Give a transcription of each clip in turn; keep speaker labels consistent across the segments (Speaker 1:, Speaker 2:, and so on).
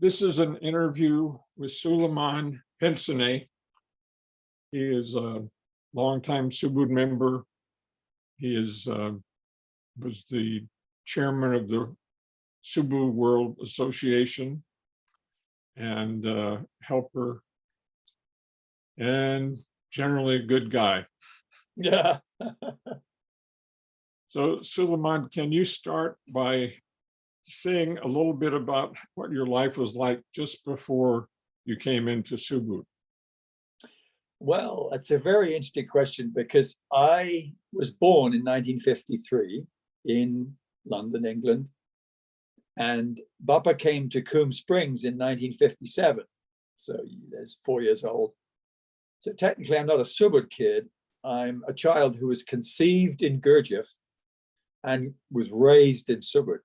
Speaker 1: This is an interview with Sulaiman Penseney. He is a longtime Subud member. He was the chairman of the Subud World Association and helper, and generally a good guy.
Speaker 2: Yeah.
Speaker 1: So, Sulaiman, can you start by saying a little bit about what your life was like just before you came into Subud?
Speaker 2: Well, it's a very interesting question because I was born in 1953 in London, England, and Bappa came to Coombe Springs in 1957. So there's 4 years old. So technically, I'm not a Subud kid. I'm a child who was conceived in Gurdjieff and was raised in Subud.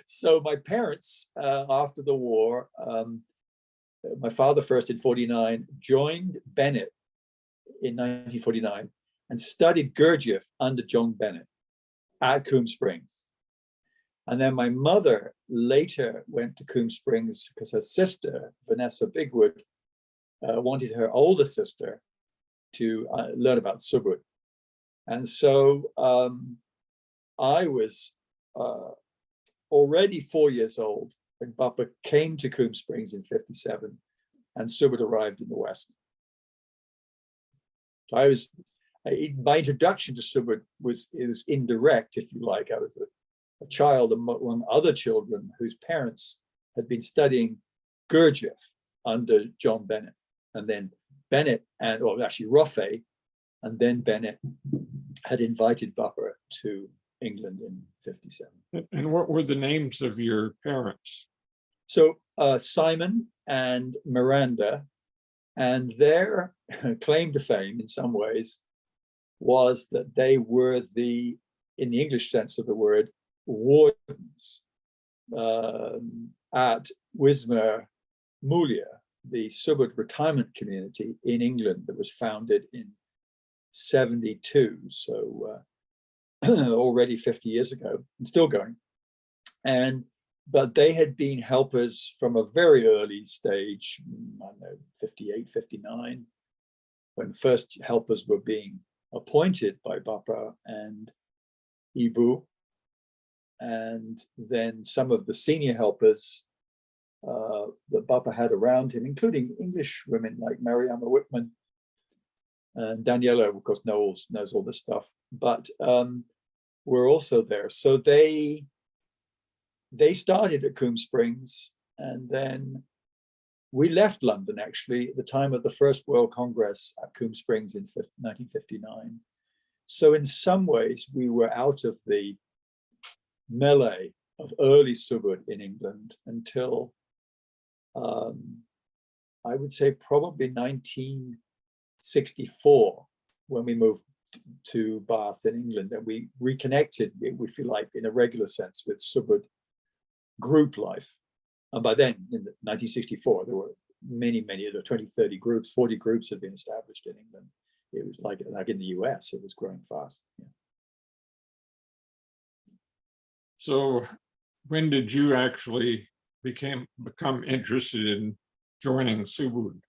Speaker 2: So my parents, after the war, my father first in 49, joined Bennett in 1949 and studied Gurdjieff under John Bennett at Coombe Springs. And then my mother later went to Coombe Springs because her sister, Vanessa Bigwood, wanted her older sister to learn about Subud. And so I was already 4 years old when Bappa came to Coombe Springs in 57 and Subud arrived in the West. So my introduction to Subud was indirect, if you like. I was a child among other children whose parents had been studying Gurdjieff under John Bennett. And then Bennett, actually Roffey, and then Bennett had invited Bappa to England in 57.
Speaker 1: And what were the names of your parents?
Speaker 2: So Simon and Miranda, and their claim to fame in some ways was that they were in the English sense of the word, wardens at Wismar Mulia, the Subud retirement community in England that was founded in 72. So already 50 years ago and still going. But they had been helpers from a very early stage, I don't know, 58, 59, when first helpers were being appointed by Bappa and Ibu. And then some of the senior helpers that Bappa had around him, including English women like Mariama Whitman, and Daniela, of course, knows all this stuff, but were also there. So they started at Coombe Springs, and then we left London, actually, at the time of the First World Congress at Coombe Springs in 1959. So in some ways, we were out of the melee of early Subud in England until, I would say, probably 1964, when we moved to Bath in England, and we reconnected, if you like, in a regular sense with Subud group life. And by then, in 1964, there were many, there were 20, 30 groups, 40 groups had been established in England. It was like in the US, it was growing fast. Yeah.
Speaker 1: So when did you actually become interested in joining Subud?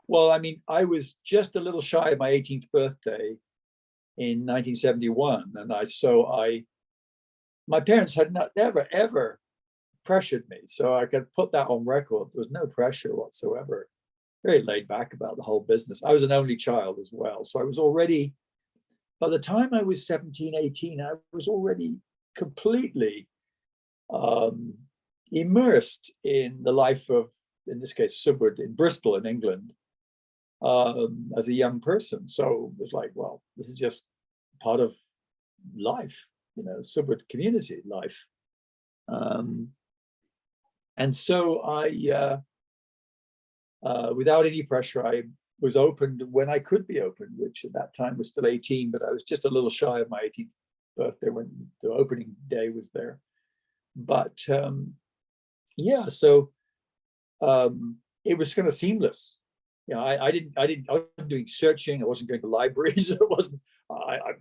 Speaker 2: Well, I mean, I was just a little shy of my 18th birthday in 1971. And my parents had never, ever pressured me. So I could put that on record. There was no pressure whatsoever. Very laid back about the whole business. I was an only child as well. So I was already, by the time I was 17, 18, I was already completely immersed in the life of, in this case, Subud in Bristol in England as a young person. So it was like, well, this is just part of life, Subud community life. And so I, without any pressure, I was opened when I could be opened, which at that time was still 18, but I was just a little shy of my 18th birthday when the opening day was there. But yeah, so it was kind of seamless. I wasn't doing searching. I wasn't going to libraries. It wasn't. I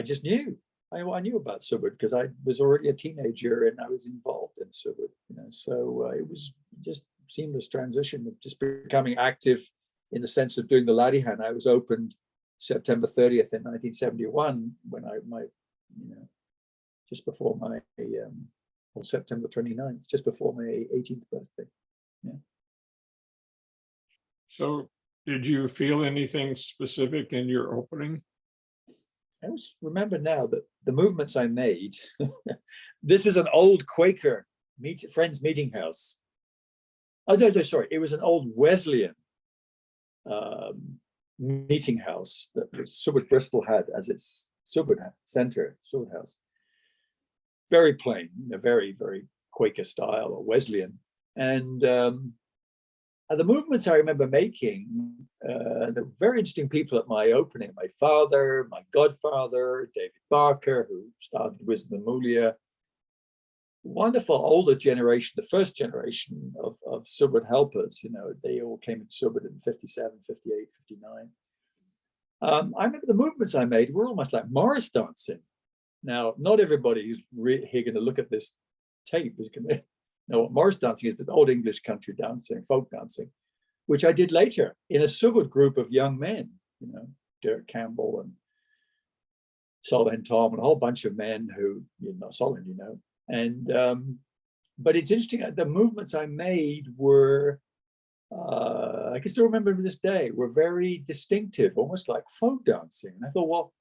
Speaker 2: just knew. I knew about Subud because I was already a teenager and I was involved in Subud. So it was just seamless transition of just becoming active in the sense of doing the Ladihan. I was opened September 30th in 1971 when just before my, or September 29th, just before my 18th birthday. Yeah.
Speaker 1: So did you feel anything specific in your opening?
Speaker 2: I always remember now that the movements I made, this was an old Quaker friends meeting house. Oh, no, sorry. It was an old Wesleyan meeting house that Subud Bristol had as its Subud Center, Subud House. Very plain, very, very Quaker style or Wesleyan. And the movements I remember making, there were very interesting people at my opening. My father, my godfather, David Barker, who started Wisdom and Mulia. Wonderful older generation, the first generation of Subud helpers. They all came into Subud in 57, 58, 59. I remember the movements I made were almost like Morris dancing. Now, not everybody who's here going to look at this tape is going to know what Morris dancing is, but old English country dancing, folk dancing, which I did later in a Subud group of young men, Dirk Campbell and Sulaiman Tom and a whole bunch of men who, not Sulaiman, and but it's interesting, the movements I made were, I can still remember to this day, were very distinctive, almost like folk dancing. And I thought, well,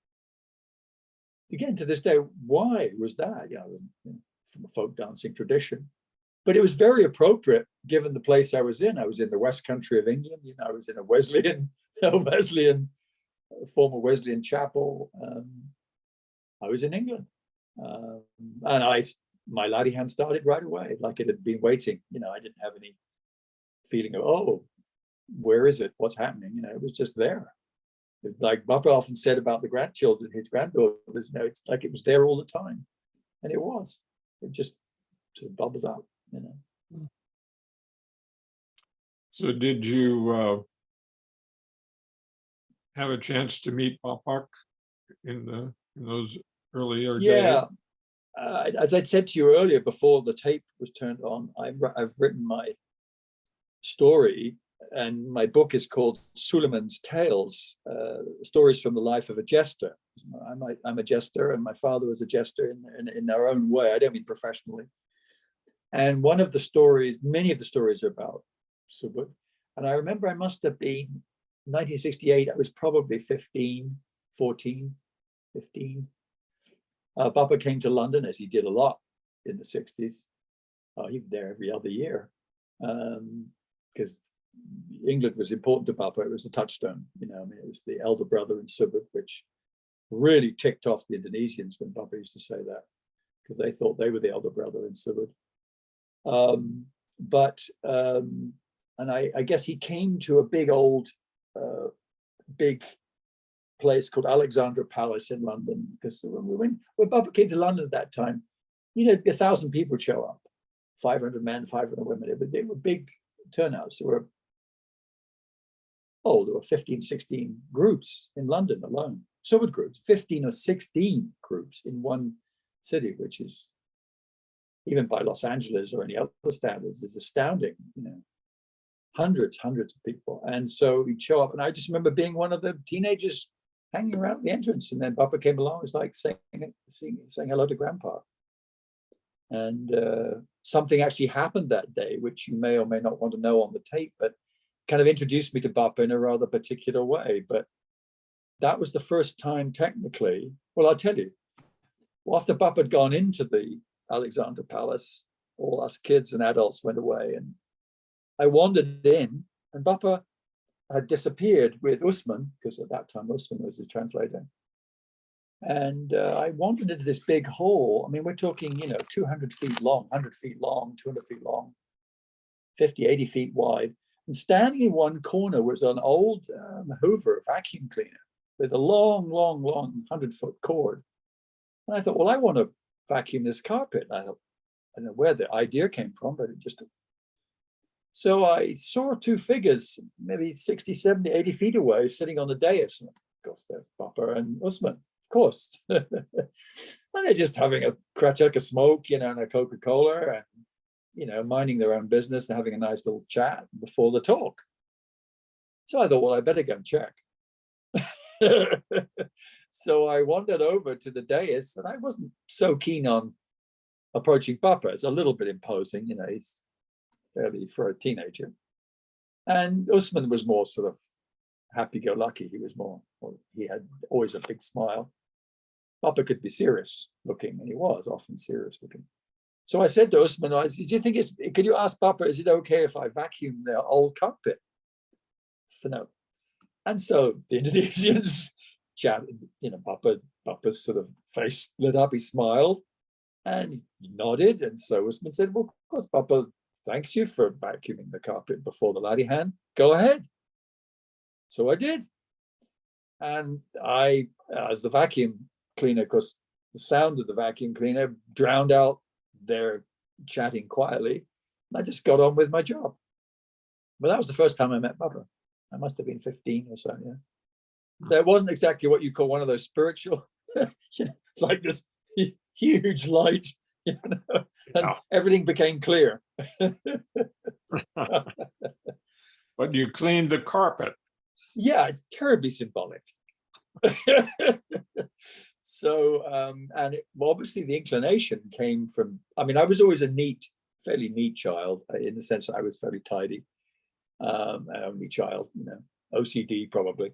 Speaker 2: again, to this day, why was that? From a folk dancing tradition. But it was very appropriate given the place I was in. I was in the West Country of England. I was in a former Wesleyan chapel. I was in England. And my Ladihan started right away, like it had been waiting. I didn't have any feeling of, oh, where is it? What's happening? It was just there. Like Baba often said about the grandchildren, his granddaughters, it's like it was there all the time. And it was. It just sort of bubbled up,
Speaker 1: So did you have a chance to meet Bapak in those earlier days?
Speaker 2: Yeah. As I'd said to you earlier, before the tape was turned on, I've written my story, and my book is called Sulaiman's Tales, Stories from the Life of a Jester. I'm a jester, and my father was a jester in their own way. I don't mean professionally. And many of the stories are about Subud. And I remember I must have been 1968, I was probably 15. Baba came to London, as he did a lot in the 60s. He was there every other year because England was important to Baba. It was the touchstone. It was the elder brother in Subud, which really ticked off the Indonesians when Baba used to say that, because they thought they were the elder brother in Subud. And I guess he came to a big place called Alexandra Palace in London, because when Baba came to London at that time, 1,000 people show up, 500 men, 500 women. They were big turnouts. There were 15, 16 groups in London alone, Subud groups, 15 or 16 groups in one city, which is, even by Los Angeles or any other standards, is astounding. Hundreds of people. And so he'd show up, and I just remember being one of the teenagers hanging around the entrance, and then Baba came along. It was like saying hello to Grandpa. And something actually happened that day, which you may or may not want to know on the tape, but kind of introduced me to Baba in a rather particular way. But that was the first time, technically. Well, I'll tell you. After Baba had gone into the Alexandra Palace, all us kids and adults went away, and I wandered in, and Baba had disappeared with Usman, because at that time Usman was the translator. And I wandered into this big hall. I mean, we're talking, 200 feet long, 100 feet long, 200 feet long, 50, 80 feet wide. And standing in one corner was an old Hoover vacuum cleaner with a long 100-foot cord. And I thought, well, I want to vacuum this carpet. I don't know where the idea came from, but it just... So I saw two figures, maybe 60, 70, 80 feet away, sitting on the dais. And of course, there's Baba and Usman, of course. And they're just having a smoke, and a Coca-Cola. And minding their own business and having a nice little chat before the talk. So I thought, well, I better go and check. So I wandered over to the dais, and I wasn't so keen on approaching Papa. It's a little bit imposing, he's fairly for a teenager. And Usman was more sort of happy-go-lucky. He had always a big smile. Papa could be serious looking, and he was often serious looking. So I said to Usman, do you think could you ask Papa, is it okay if I vacuum their old cockpit? No. And so the Indonesians chatted, Papa's sort of face lit up, he smiled and he nodded. And so Usman said, well, of course, Papa thanks you for vacuuming the carpet before the latihan. Go ahead. So I did. And I, as the vacuum cleaner, because the sound of the vacuum cleaner drowned out their chatting quietly, and I just got on with my job. But that was the first time I met Papa. I must have been 15 or so, yeah. That wasn't exactly what you call one of those spiritual, like this huge light, and everything became clear.
Speaker 1: But you cleaned the carpet.
Speaker 2: Yeah, it's terribly symbolic. So, and obviously the inclination came from, I was always a fairly neat child, in the sense that I was fairly tidy. Only child, OCD probably.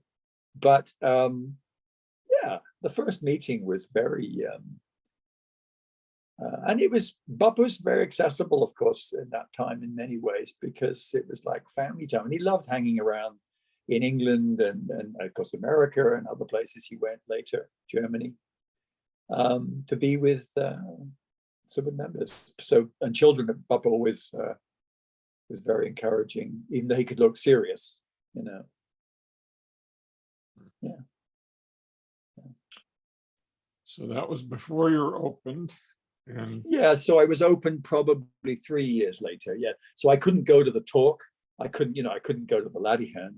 Speaker 2: But yeah, the first meeting was very, and Bob was very accessible, of course, in that time in many ways, because it was like family time. And he loved hanging around in England and of course, America and other places he went later, Germany, to be with Subud members. So, and children, Bob always was very encouraging, even though he could look serious, Yeah.
Speaker 1: So that was before you were opened. And
Speaker 2: yeah, so I was open probably 3 years later. Yeah. So I couldn't go to the talk. I couldn't go to the latihan,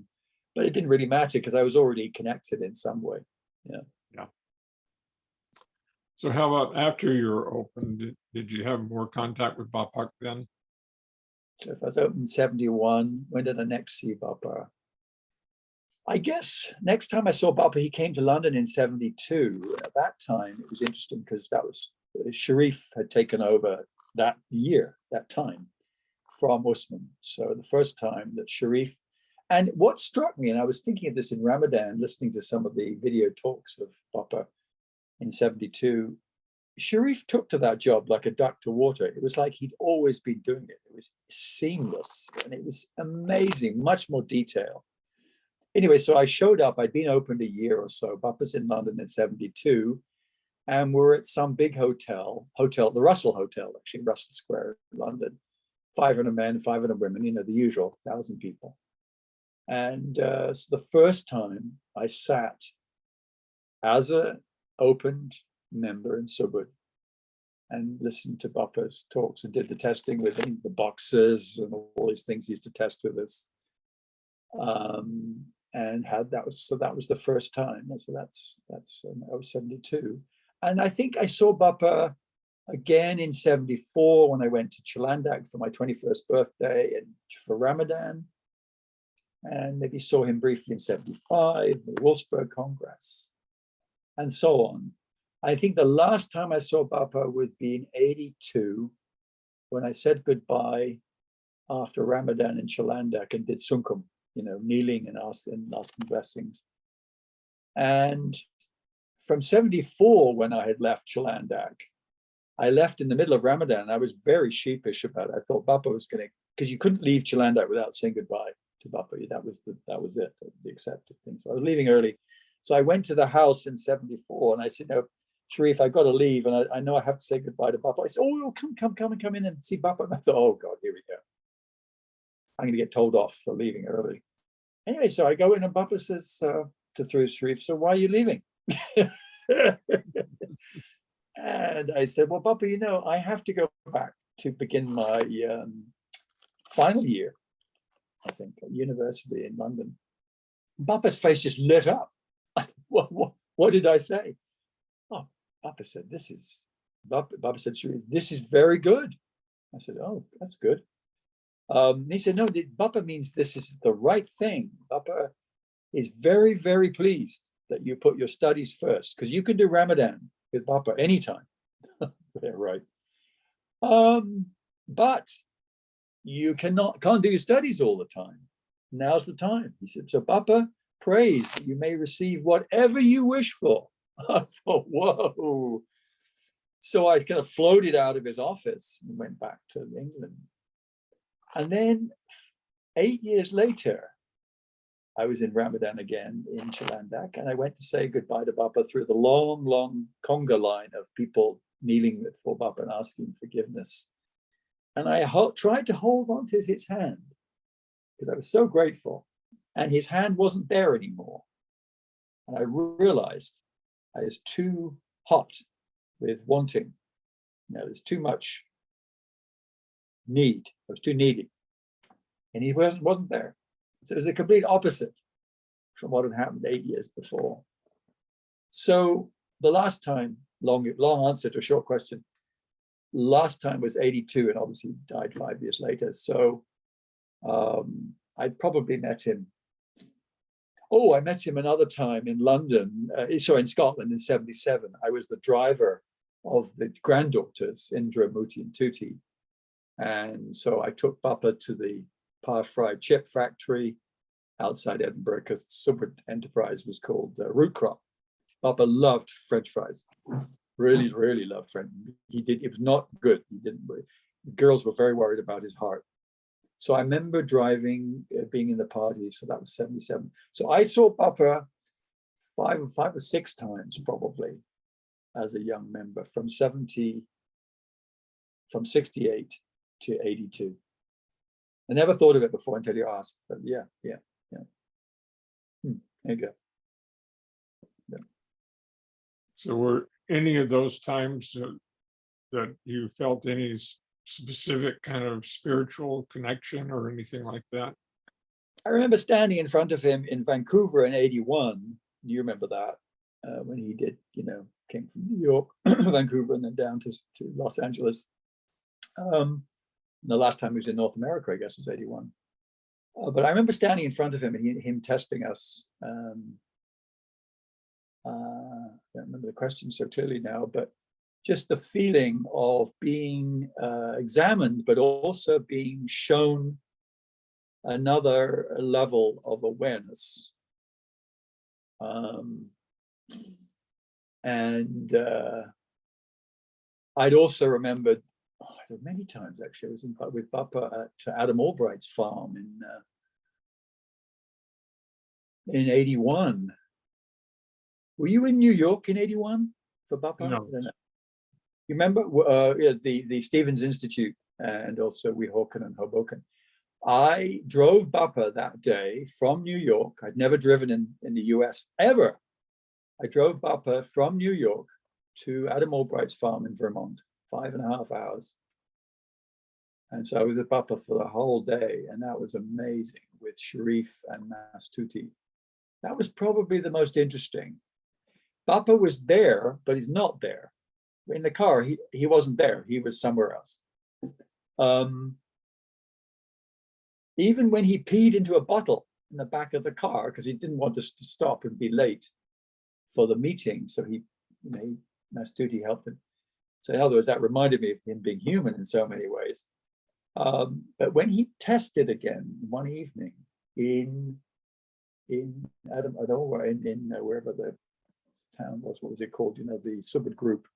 Speaker 2: but it didn't really matter because I was already connected in some way. Yeah.
Speaker 1: Yeah. So how about after you were open? Did you have more contact with Bapak then?
Speaker 2: So if I was open in 71, when did I next see Bapa? I guess next time I saw Bapa, he came to London in 72. At that time, it was interesting because that was Sharif had taken over that time from Usman. So the first time that Sharif, and what struck me, and I was thinking of this in Ramadan, listening to some of the video talks of Bapa in 72, Sharif took to that job like a duck to water. It was like he'd always been doing it. It was seamless and it was amazing, much more detail. Anyway, so I showed up. I'd been opened a year or so. Bapa's in London in 72. And we're at some big hotel, the Russell Hotel, actually, Russell Square, London. 500 men, 500 women, the usual, 1,000 people. And so the first time I sat as an opened member in Subud and listened to Bapa's talks and did the testing with him, the boxes and all these things he used to test with us. And that was the first time. So that's I was 72. And I think I saw Bapa again in 74 when I went to Chilandak for my 21st birthday and for Ramadan. And maybe saw him briefly in 75, the Wolfsburg Congress, and so on. I think the last time I saw Bapa would be in 82, when I said goodbye after Ramadan in Chilandak and did Sungkum, kneeling and asking blessings. And from 74, when I had left Chilandak, I left in the middle of Ramadan. I was very sheepish about it. I thought Bapa was going to, because you couldn't leave Chilandak without saying goodbye to Bapa. That was it, the accepted thing. So I was leaving early. So I went to the house in 74 and I said, no, Sharif, I got to leave. And I know I have to say goodbye to Bapa. I said, oh, come in and see Bapa. And I thought, oh God, here we go. I'm going to get told off for leaving early. Anyway, so I go in and Bapa says to Sharif, so why are you leaving? And I said, well, Bapa, I have to go back to begin my final year, I think, at university in London. Bapa's face just lit up. What did I say? Oh, Bapa said, Bapa said, Sharif, this is very good. I said, oh, that's good. He said, no, Bappa means this is the right thing. Bappa is very, very pleased that you put your studies first, because you can do Ramadan with Bappa anytime. Yeah, right. But you can't do your studies all the time. Now's the time. He said, so Bappa prays that you may receive whatever you wish for. I thought, whoa. So I kind of floated out of his office and went back to England. And then 8 years later, I was in Ramadan again in Chilandak, and I went to say goodbye to Bappa through the long, long conga line of people kneeling for Bappa and asking forgiveness. And I tried to hold on to his hand because I was so grateful. And his hand wasn't there anymore. And I realized I was too hot with wanting. There's too much need. I was too needy. And he wasn't there. So it was the complete opposite from what had happened 8 years before. So the last time, long answer to a short question, last time was 82, and obviously died 5 years later. So I probably met him. Oh, I met him another time in London, in Scotland in 77. I was the driver of the granddaughters, Indra, Muti, and Tuti. And so I took Bappa to the par-fried chip factory outside Edinburgh, because the Subud enterprise was called Root Crop. Bappa loved French fries. Really, really loved French. It was not good. The girls were very worried about his heart. So I remember driving, being in the party. So that was 77. So I saw Bappa five or six times probably as a young member from 68 to 82. I never thought of it before until you asked, but yeah. There you go. Yeah.
Speaker 1: So were any of those times that you felt any specific kind of spiritual connection or anything like that?
Speaker 2: I remember standing in front of him in Vancouver in 81. You remember that, when he did, came from New York, Vancouver, and then down to Los Angeles. The last time he was in North America, I guess, was 81. But I remember standing in front of him and him testing us. I don't remember the question so clearly now, but just the feeling of being examined, but also being shown another level of awareness. I'd also remembered, many times actually, I was with Bappa at Adam Albright's farm in 81. Were you in New York in 81 for Bappa?
Speaker 1: No.
Speaker 2: You remember the Stevens Institute and also Weehawken and Hoboken? I drove Bappa that day from New York. I'd never driven in the US ever. I drove Bappa from New York to Adam Albright's farm in Vermont, 5.5 hours. And so I was with Bappa for the whole day, and that was amazing with Sharif and Mastuti. That was probably the most interesting. Bappa was there, but he's not there. In the car, he wasn't there. He was somewhere else. Even when he peed into a bottle in the back of the car, because he didn't want us to stop and be late for the meeting, so Mastuti helped him. So in other words, that reminded me of him being human in so many ways. But when he tested again one evening in Adam, I don't know, in wherever the town was, what was it called? The Subud group,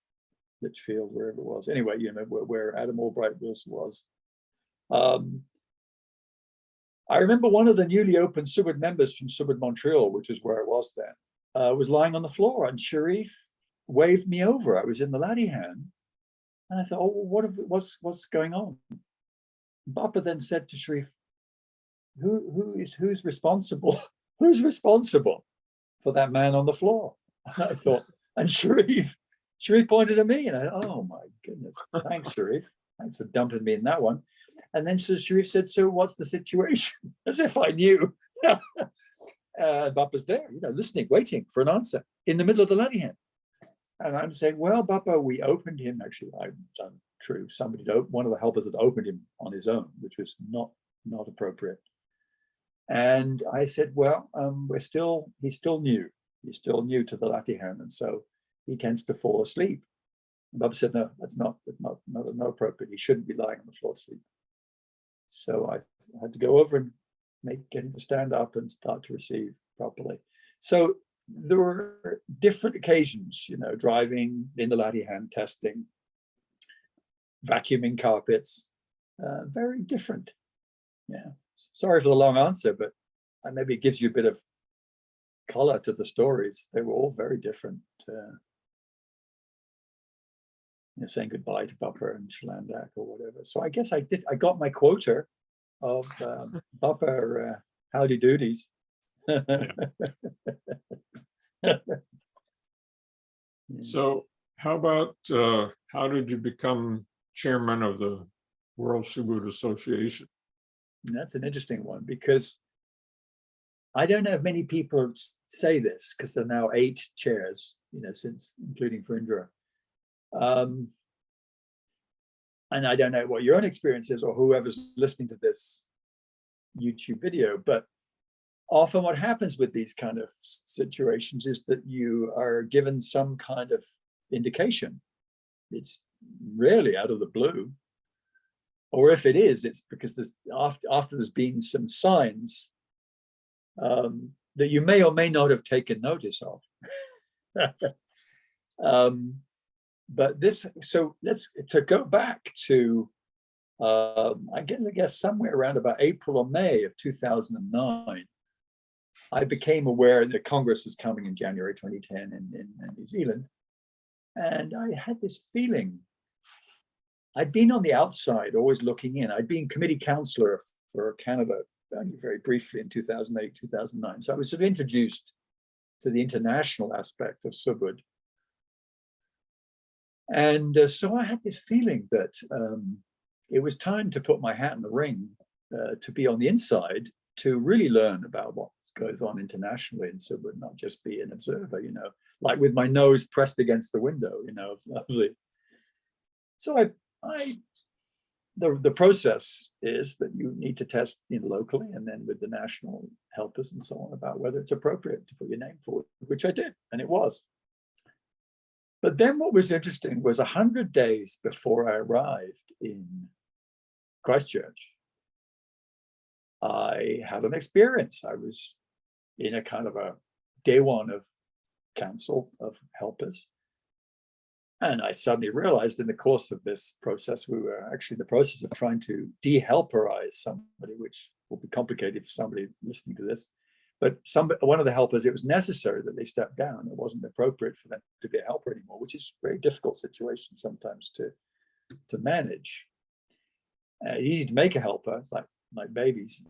Speaker 2: Litchfield, wherever it was. Anyway, where Adam Albright was. I remember one of the newly opened Subud members from Subud Montreal, which is where it was then, was lying on the floor, and Sharif waved me over. I was in the laddie hand, and I thought, oh, what's going on? Bappa then said to Sharif, who's responsible? Who's responsible for that man on the floor? And I thought, and Sharif pointed at me, and I, oh my goodness, thanks, Sharif. Thanks for dumping me in that one. And then Sharif said, so what's the situation? As if I knew. Bappa's there, listening, waiting for an answer in the middle of the laddie hand. And I'm saying, well, Bappa, we opened him. Actually, I'm true. Somebody, one of the helpers had opened him on his own, which was not appropriate. And I said, well, he's still new. He's still new to the latihan, and so he tends to fall asleep. And Bappa said, no, that's not appropriate. He shouldn't be lying on the floor asleep. So I had to go over and get him to stand up and start to receive properly. So there were different occasions, driving in the latihan, testing, vacuuming carpets, very different. Yeah. Sorry for the long answer, but maybe it gives you a bit of color to the stories. They were all very different. Saying goodbye to Bappa and Shlandak or whatever. So I guess I got my quota of Bappa howdy doodies.
Speaker 1: So how about, how did you become chairman of the World Subud Association?
Speaker 2: And that's an interesting one, because I don't know if many people say this, because there are now 8 chairs, since, including for Indra. And I don't know what your own experience is, or whoever's listening to this YouTube video, but often what happens with these kind of situations is that you are given some kind of indication. It's rarely out of the blue. Or if it is, it's because there's after there's been some signs that you may or may not have taken notice of. But this, so to go back to, I guess somewhere around about April or May of 2009, I became aware that Congress was coming in January 2010 in New Zealand. And I had this feeling, I'd been on the outside, always looking in. I'd been committee councillor for Canada only very briefly in 2008, 2009. So I was sort of introduced to the international aspect of Subud. And so I had this feeling that it was time to put my hat in the ring, to be on the inside, to really learn about what goes on internationally in Subud, not just be an observer, like with my nose pressed against the window, So the process is that you need to test locally, and then with the national helpers and so on, about whether it's appropriate to put your name forward, which I did, and it was. But then what was interesting was 100 days before I arrived in Christchurch, I had an experience. I was in a kind of a day one of council of helpers. And I suddenly realized in the course of this process, we were actually in the process of trying to de-helperize somebody, which will be complicated for somebody listening to this. But one of the helpers, it was necessary that they step down. It wasn't appropriate for them to be a helper anymore, which is a very difficult situation sometimes to manage. Easy to make a helper. It's like babies.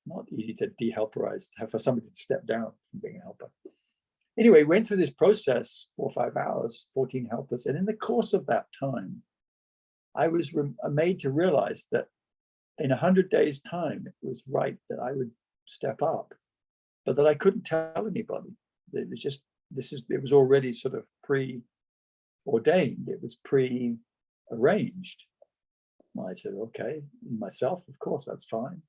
Speaker 2: Not easy to de-helperize, for somebody to step down from being a helper. Anyway, went through this process 4 or 5 hours, 14 helpers. And in the course of that time, I was made to realize that in 100 days' time, it was right that I would step up, but that I couldn't tell anybody. It was just, it was already sort of preordained. It was pre-arranged. I said, okay, myself, of course, that's fine.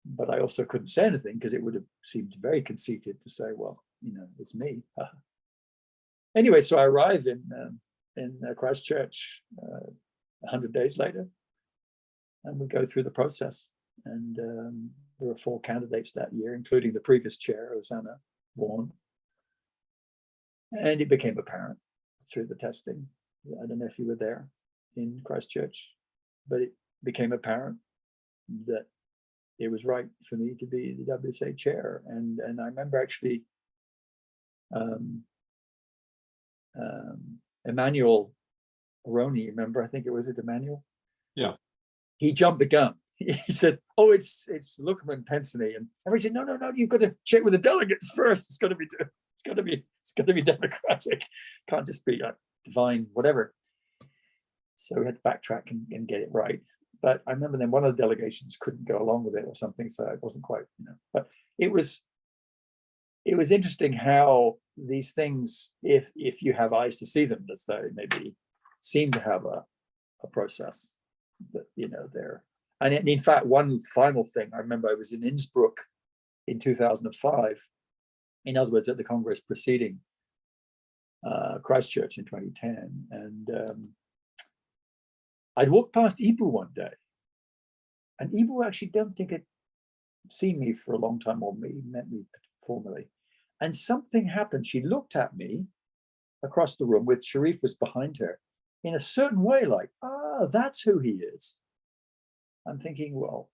Speaker 2: But I also couldn't say anything, because it would have seemed very conceited to say, well, it's me. Anyway, so I arrived in Christchurch 100 days later, and we go through the process. And there were 4 candidates that year, including the previous chair, Rosanna Vaughan. And it became apparent through the testing. I don't know if you were there in Christchurch, but it became apparent that it was right for me to be the WSA chair. And I remember actually Emmanuel Aroni, remember, I think it was Emmanuel?
Speaker 1: Yeah.
Speaker 2: He jumped the gun. He said, oh, it's Sulaiman Penseney. And everybody said, no, you've got to check with the delegates first. It's got to be democratic. Can't just be like divine, whatever. So we had to backtrack and get it right. But I remember then one of the delegations couldn't go along with it or something, so it wasn't quite, but it was it was interesting how these things, if you have eyes to see them, as they maybe seem to have a process that, there. And in fact, one final thing, I remember I was in Innsbruck in 2005, in other words, at the Congress preceding Christchurch in 2010. And I'd walked past Ibu one day, and Ibu actually don't think had seen me for a long time, or met me formally. And something happened. She looked at me across the room, with Sharif was behind her, in a certain way, like, that's who he is. I'm thinking, well,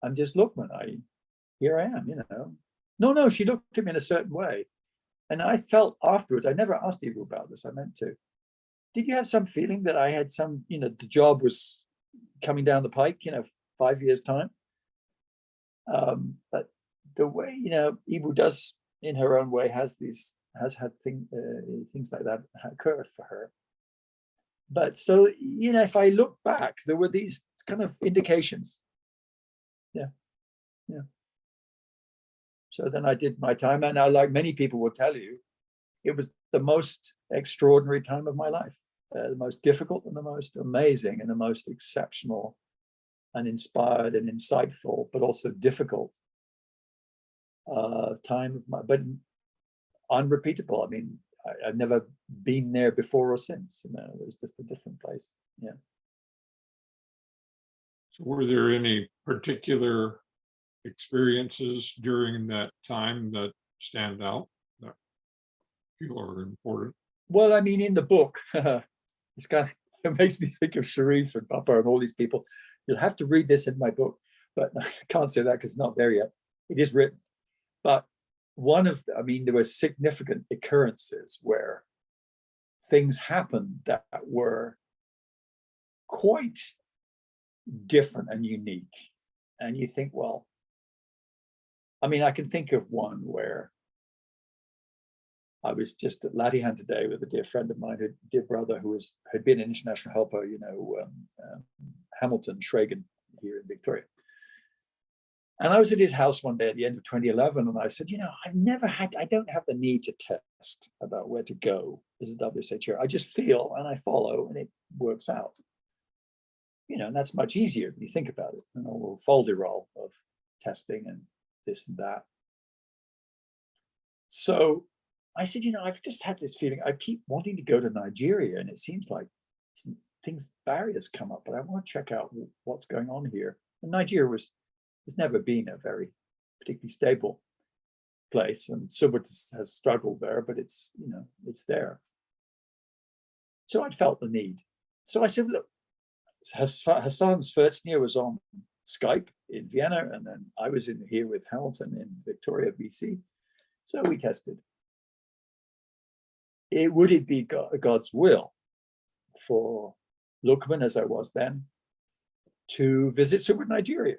Speaker 2: I'm just Lukman. Here I am, No, she looked at me in a certain way. And I felt afterwards, I never asked Ibu about this, I meant to. Did you have some feeling that I had some, the job was coming down the pike, 5 years' time? But the way, Ibu does, in her own way, has had things like that occur for her. But so, if I look back, there were these kind of indications. Yeah. So then I did my time, and I, like many people will tell you, it was the most extraordinary time of my life, the most difficult and the most amazing and the most exceptional and inspired and insightful, but also difficult time of but unrepeatable. I mean, I've never been there before or since. It was just a different place. Yeah.
Speaker 1: So were there any particular experiences during that time that stand out that feel are important?
Speaker 2: Well, I mean, in the book, it's it makes me think of Sharif and Papa and all these people. You'll have to read this in my book, but I can't say that because it's not there yet. It is written. But there were significant occurrences where things happened that were quite different and unique. And you think, well, I can think of one where I was just at Latihan today with a dear friend of mine, a dear brother who had been an international helper, Hamilton Schragen here in Victoria. And I was at his house one day at the end of 2011, and I said, I don't have the need to test about where to go as a WSHR. I just feel and I follow, and it works out. And that's much easier when you think about it, and all the folderol of testing and this and that. So I said, I've just had this feeling. I keep wanting to go to Nigeria, and it seems like barriers come up, but I want to check out what's going on here. And Nigeria has never been a very particularly stable place, and Subud has struggled there, but it's there. So I felt the need. So I said, look, Hassan's first year was on Skype in Vienna, and then I was in here with Hamilton in Victoria, BC. So we tested. Would it be God's will for Lukman, as I was then, to visit Subud, Nigeria?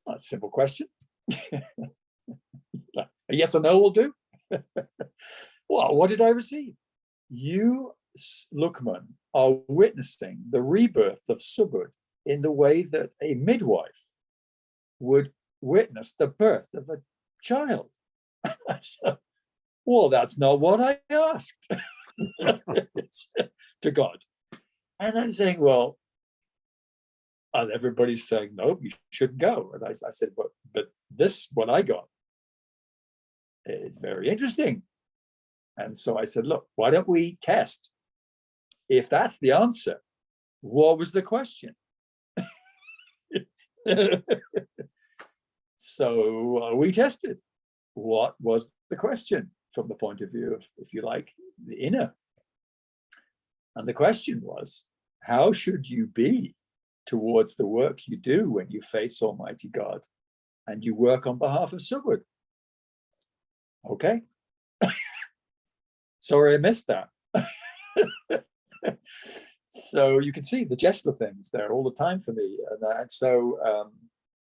Speaker 2: That's a simple question. A yes or no will do. Well, what did I receive? You, Lukman, are witnessing the rebirth of Subud in the way that a midwife would witness the birth of a child. So, well, that's not what I asked to God. And I'm saying, well, and everybody's saying, no, you shouldn't go. And I said, but this, what I got, it's very interesting. And so I said, look, why don't we test? If that's the answer, what was the question? So we tested. What was the question from the point of view of, if you like, the inner? And the question was, how should you be towards the work you do when you face Almighty God and you work on behalf of Subud? Okay. Sorry, I missed that. So you can see the Jessler things there all the time for me. And so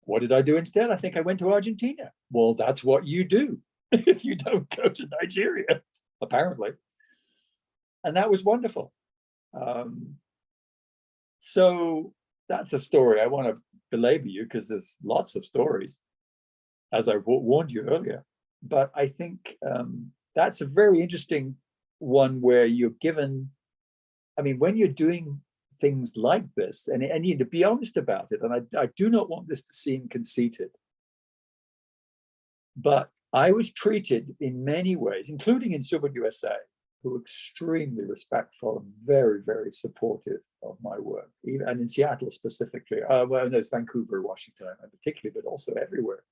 Speaker 2: what did I do instead? I think I went to Argentina. Well, that's what you do if you don't go to Nigeria, apparently. And that was wonderful. So that's a story. I want to belabor you because there's lots of stories, as I warned you earlier. but I think that's a very interesting one where you're given, I mean, when you're doing things like this, and you need to be honest about it, and I do not want this to seem conceited, but I was treated in many ways, including in Subud USA, who were extremely respectful and very, very supportive of my work, even, and in Seattle specifically. Well, no, it's Vancouver, Washington, particularly, but also everywhere.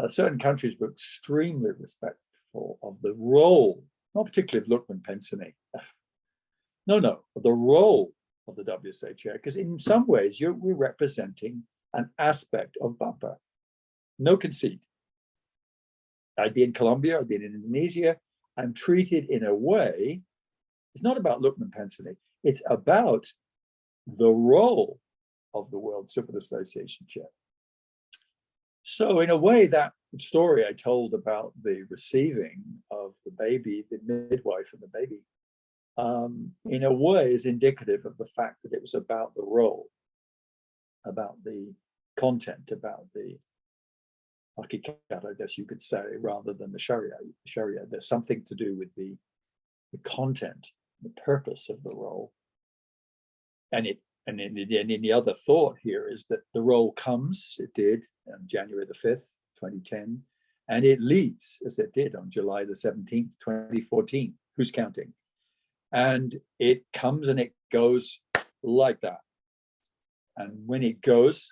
Speaker 2: Certain countries were extremely respectful of the role, not particularly of Sulaiman Penseney. No, the role of the WSA chair, because in some ways we're representing an aspect of Bapa. No conceit. I'd be in Colombia, I'd be in Indonesia. I'm treated in a way, it's not about Sulaiman Penseney, it's about the role of the World Subud Association chair. So in a way, that story I told about the receiving of the baby, the midwife and the baby, in a way is indicative of the fact that it was about the role, about the content, about the hakikat, I guess you could say, rather than the Sharia. There's something to do with the content, the purpose of the role. And in the other thought here is that the role comes, as it did on January the 5th, 2010, and it leads, as it did on July the 17th, 2014. Who's counting? And it comes and it goes like that. And when it goes,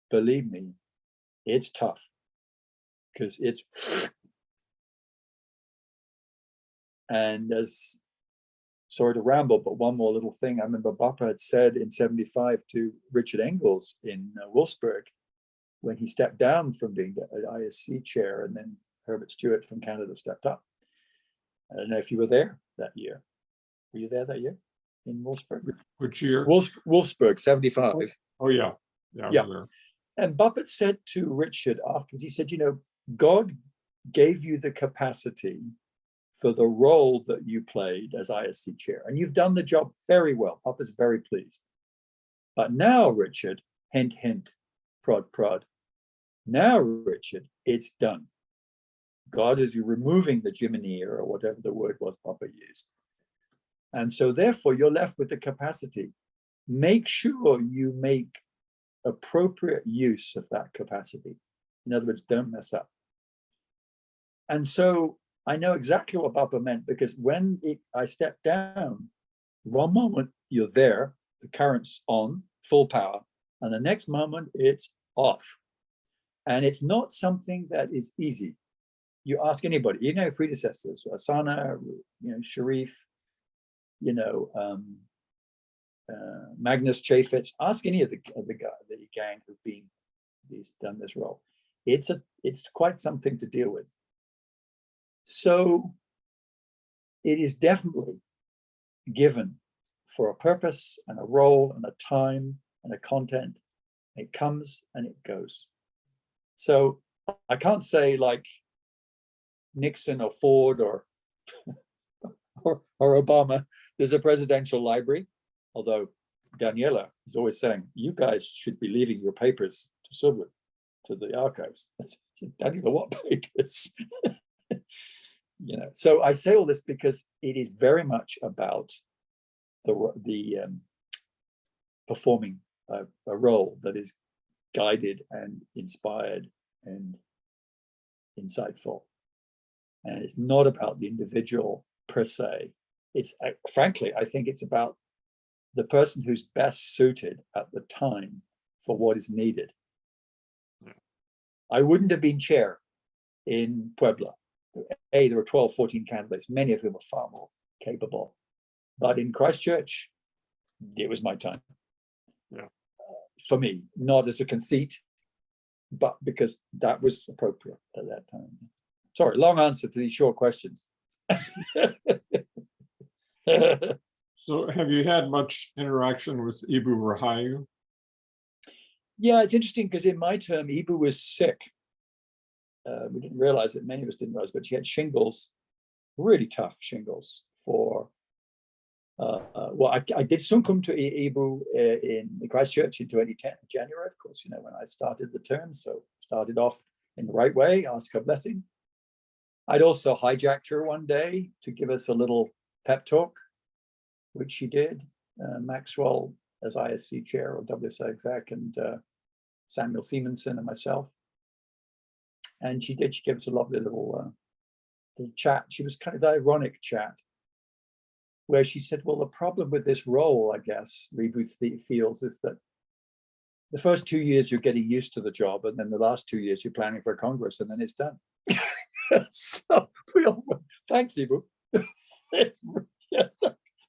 Speaker 2: believe me, it's tough, because it's, and as, sorry to ramble, but one more little thing. I remember Bapa had said in 75 to Richard Engels in Wolfsburg, when he stepped down from being the ISC chair, and then Herbert Stewart from Canada stepped up. I don't know if you were there that year. Were you there that year in Wolfsburg?
Speaker 1: Which year?
Speaker 2: Wolfsburg, 75.
Speaker 1: Oh, yeah. Yeah.
Speaker 2: And Buffett said to Richard afterwards, he said, you know, God gave you the capacity for the role that you played as ISC chair, and you've done the job very well. Papa's very pleased. But now, Richard, hint, hint, prod, prod. Now, Richard, it's done. God is removing the Jiminy or whatever the word was Papa used. And so therefore, you're left with the capacity. Make sure you make appropriate use of that capacity. In other words, don't mess up. And so I know exactly what Bapa meant, because when I stepped down, one moment you're there, the current's on, full power, and the next moment it's off. And it's not something that is easy. You ask anybody, you know, predecessors, Asana, you know, Sharif, you know, Magnus Chaffetz, ask any of the gang who've done this role. It's quite something to deal with. So it is definitely given for a purpose and a role and a time and a content. It comes and it goes. So I can't say like Nixon or Ford or Obama, there's a presidential library, although Daniela is always saying, you guys should be leaving your papers to Subud, to the archives. I said, Daniela, what papers? You know, so I say all this because it is very much about the performing a role that is guided and inspired and insightful. And it's not about the individual per se. It's frankly, I think it's about the person who's best suited at the time for what is needed. I wouldn't have been chair in Puebla. There were 12, 14 candidates, many of whom are far more capable. But in Christchurch, it was my time.
Speaker 1: Yeah.
Speaker 2: For me, not as a conceit, but because that was appropriate at that time. Sorry, long answer to these short questions.
Speaker 1: So have you had much interaction with Ibu Rahayu?
Speaker 2: Yeah, it's interesting because in my term, Ibu was sick. We didn't realize it, many of us didn't realize, but she had shingles, really tough shingles for, well, I did Sunkum to Ibu in Christchurch in 2010, January, of course, you know, when I started the term. So started off in the right way, ask her blessing. I'd also hijacked her one day to give us a little pep talk, which she did. Maxwell as ISC chair or WSA exec, and Samuel Simonson and myself. And she gave us a lovely little chat. She was kind of ironic chat, where she said, well, the problem with this role, I guess, Reboot feels, is that the first 2 years you're getting used to the job, and then the last 2 years you're planning for a Congress, and then it's done. So we all went, thanks, Ibu. Yeah,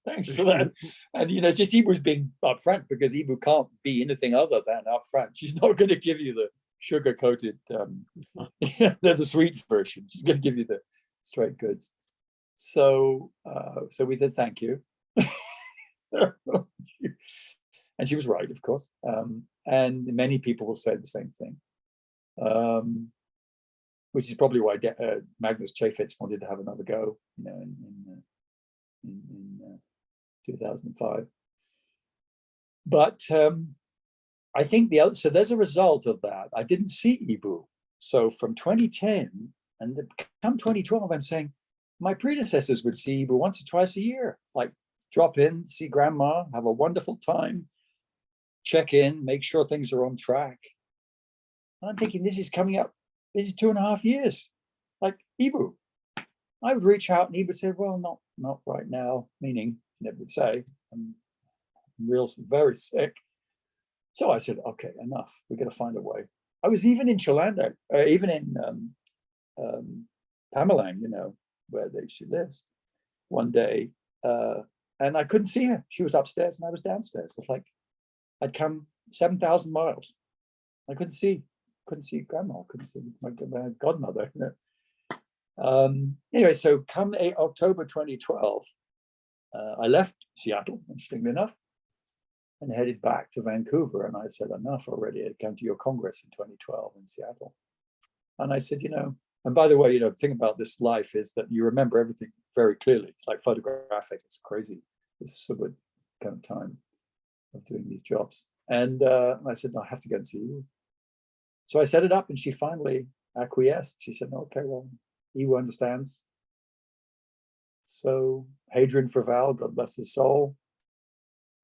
Speaker 2: thanks for that. And it's just Ibu's being upfront, because Ibu can't be anything other than upfront. She's not going to give you the sugar-coated, the sweet version. She's going to give you the straight goods. So we said thank you. And she was right, of course. And many people will say the same thing. Which is probably why Magnus Chaffetz wanted to have another go, in 2005. But I think so there's a result of that. I didn't see Ibu. So from 2010 and come 2012, I'm saying my predecessors would see Ibu once or twice a year, like drop in, see grandma, have a wonderful time, check in, make sure things are on track. And I'm thinking, this is coming up. This is 2.5 years. Like Ibu, I would reach out and he would say, well, not right now, meaning he never would say, I'm very sick. So I said, okay, enough. We're going to find a way. I was even in Chilanda, even in Pamalang, where she lives, one day, and I couldn't see her. She was upstairs and I was downstairs. It's like I'd come 7,000 miles. I couldn't see grandma, couldn't see my godmother. Anyway, so come October 2012, I left Seattle, interestingly enough, and headed back to Vancouver. And I said, enough already. I came to your Congress in 2012 in Seattle. And I said, and by the way, the thing about this life is that you remember everything very clearly. It's like photographic. It's crazy, this Subud kind of time of doing these jobs. And I said, I have to go and see you. So I set it up and she finally acquiesced. She said, okay, well, Ibu understands. So Hadrian Fraval, God bless his soul,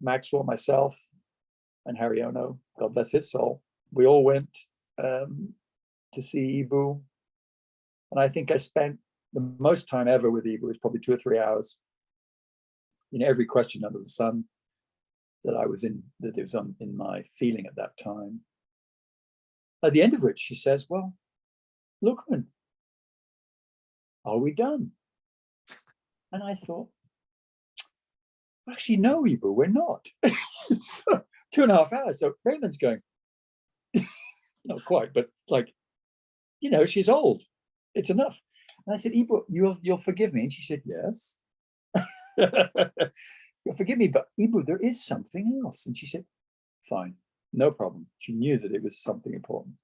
Speaker 2: Maxwell, myself, and Harry Ono, God bless his soul, we all went to see Ibu. And I think I spent the most time ever with Ibu, was probably 2 or 3 hours. Every question under the sun that I was in, that it was in my feeling at that time. At the end of which she says, well, Luqman, are we done? And I thought, actually, no, Ibu, we're not. So 2.5 hours. So Raymond's going, not quite, but it's like, she's old. It's enough. And I said, Ibu, you'll forgive me. And she said, yes. You'll forgive me, but Ibu, there is something else. And she said, fine, no problem. She knew that it was something important.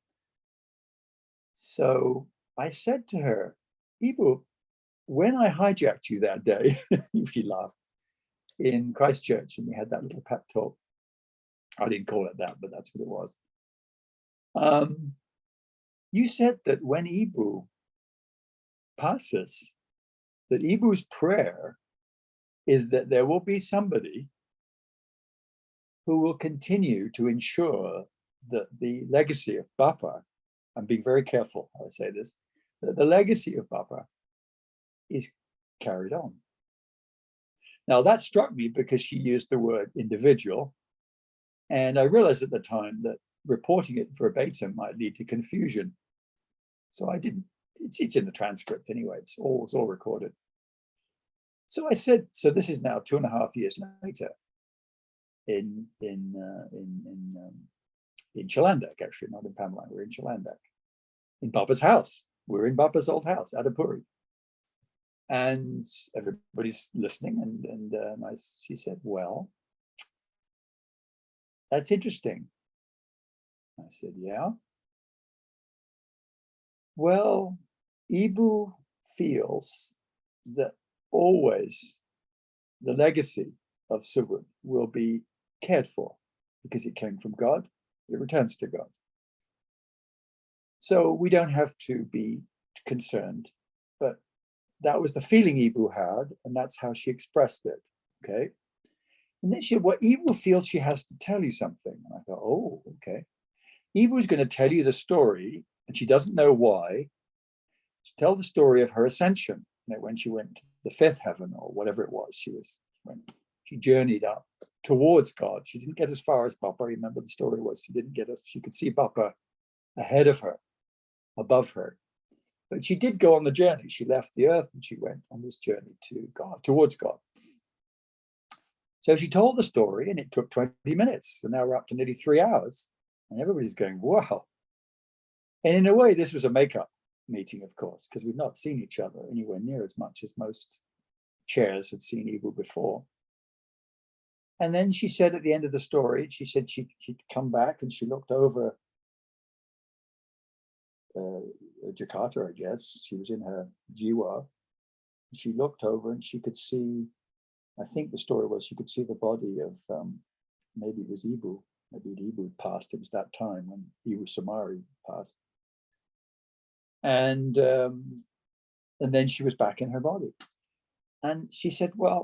Speaker 2: So I said to her, Ibu, when I hijacked you that day, she laughed, in Christchurch, and we had that little pep talk. I didn't call it that, but that's what it was. You said that when Ibu passes, that Ibu's prayer is that there will be somebody who will continue to ensure that the legacy of Bapa, I'm being very careful how I say this, that the legacy of Bapa is carried on. Now that struck me because she used the word individual, and I realized at the time that reporting it verbatim might lead to confusion. So I didn't, it's in the transcript anyway, it's all recorded. So I said, so this is now 2.5 years later in Chilandak, actually, not in Pamalang, we're in Chilandak, in Bapa's house. We're in Bapa's old house, Adapuri. And everybody's listening, and she said, well, that's interesting. I said, yeah. Well, Ibu feels that always the legacy of Subud will be cared for because it came from God, it returns to God. So we don't have to be concerned, but that was the feeling Ibu had, and that's how she expressed it. Okay. And then she said, well, Ibu feels she has to tell you something. And I thought, oh, okay. Ibu's going to tell you the story, and she doesn't know why. She tell the story of her ascension, when she went to the fifth heaven or whatever it was. She journeyed up towards God. She didn't get as far as Bappa. Remember the story was she didn't get us. She could see Bappa ahead of her, above her. But she did go on the journey. She left the earth and she went on this journey to God, towards God. So she told the story and it took 20 minutes. And now we're up to nearly 3 hours. And everybody's going, wow. And in a way, this was a makeup meeting, of course, because we've not seen each other anywhere near as much as most chairs had seen Ibu before. And then she said at the end of the story, she said she'd come back and she looked over Jakarta, I guess. She was in her jiwa. She looked over and she could see, I think the story was she could see the body of, maybe it was Ibu. Maybe Ibu passed. It was that time when Ibu Samari passed. And then she was back in her body. And she said, well,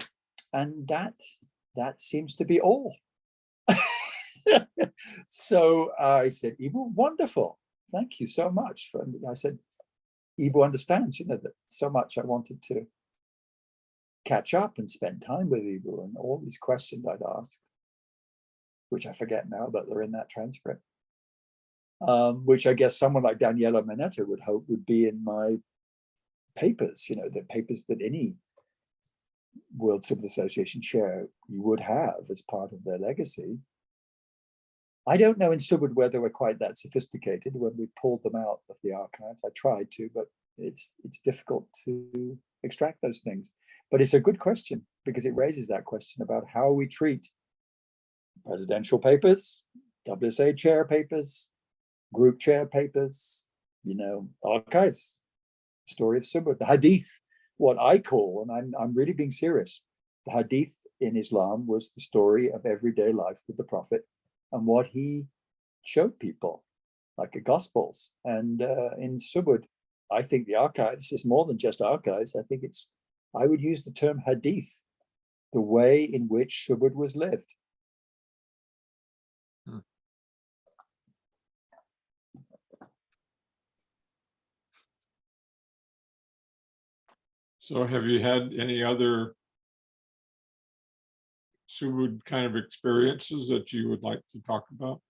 Speaker 2: and that seems to be all. So I said, Ibu, wonderful. Thank you so much. I said, Ibu understands, that so much I wanted to catch up and spend time with Ibu, and all these questions I'd asked, which I forget now, but they're in that transcript. Which I guess someone like Daniela Manetta would hope would be in my papers, the papers that any World Subud Association chair you would have as part of their legacy. I don't know in Subud whether we're quite that sophisticated when we pulled them out of the archives. I tried to, but it's difficult to extract those things. But it's a good question because it raises that question about how we treat presidential papers, WSA chair papers, group chair papers, archives, story of Subud, the hadith, what I call, and I'm really being serious, the hadith in Islam was the story of everyday life with the Prophet and what he showed people, like the Gospels. And in Subud, I think the archives is more than just archives. I think I would use the term hadith, the way in which Subud was lived.
Speaker 1: So have you had any other Subud kind of experiences that you would like to talk about?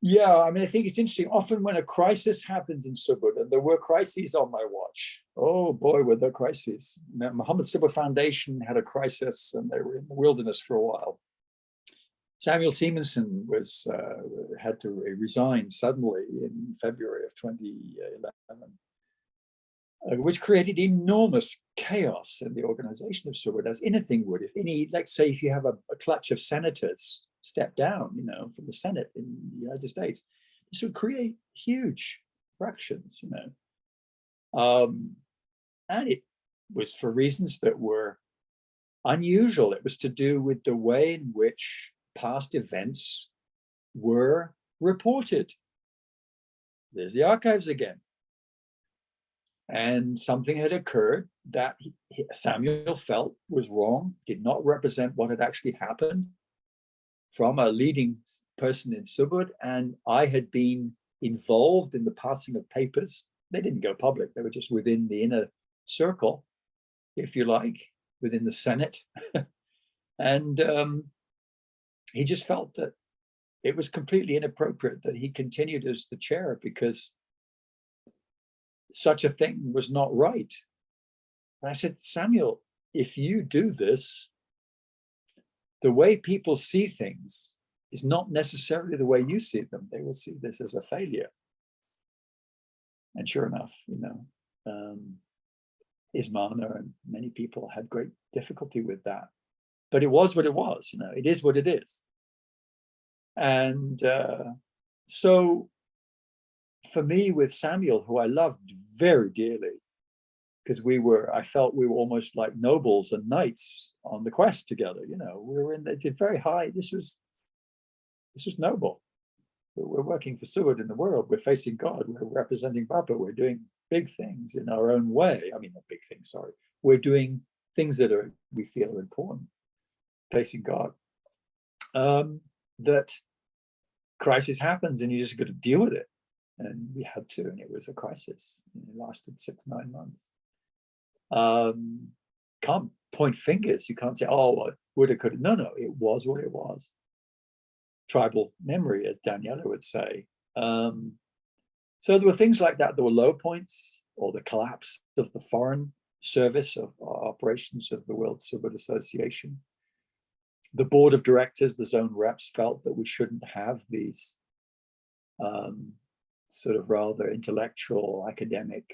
Speaker 2: Yeah, I think it's interesting. Often when a crisis happens in Subud, and there were crises on my watch. Oh boy, were there crises. Muhammad Subud Foundation had a crisis and they were in the wilderness for a while. Samuel Simonson had to resign suddenly in February of 2011. Which created enormous chaos in the organization of Subud, as anything would. Let's say if you have a clutch of senators step down, from the Senate in the United States, this would create huge fractions, and it was for reasons that were unusual. It was to do with the way in which past events were reported. There's the archives again. And something had occurred that Samuel felt was wrong, did not represent what had actually happened from a leading person in Subud. And I had been involved in the passing of papers. They didn't go public. They were just within the inner circle, if you like, within the Senate. And he just felt that it was completely inappropriate that he continued as the chair because such a thing was not right. And I said, Samuel, if you do this, the way people see things is not necessarily the way you see them. They will see this as a failure. And sure enough, Ismana and many people had great difficulty with that. But it was what it was, it is what it is. And so for me, with Samuel, who I loved very dearly, because I felt we were almost like nobles and knights on the quest together. We were it did very high. This was noble. we're working for Subud in the world. We're facing God. We're representing Baba. We're doing big things in our own way. I mean, not big things, sorry. We're doing things that we feel are important, facing God. That crisis happens and you just got to deal with it. And we had to, and it was a crisis. It lasted 6-9 months. Can't point fingers. You can't say, oh, well, woulda, coulda. No, it was what it was. Tribal memory, as Daniela would say. So there were things like that. There were low points, or the collapse of the foreign service of operations of the World Subud Association. The board of directors, the zone reps, felt that we shouldn't have these sort of rather intellectual, academic,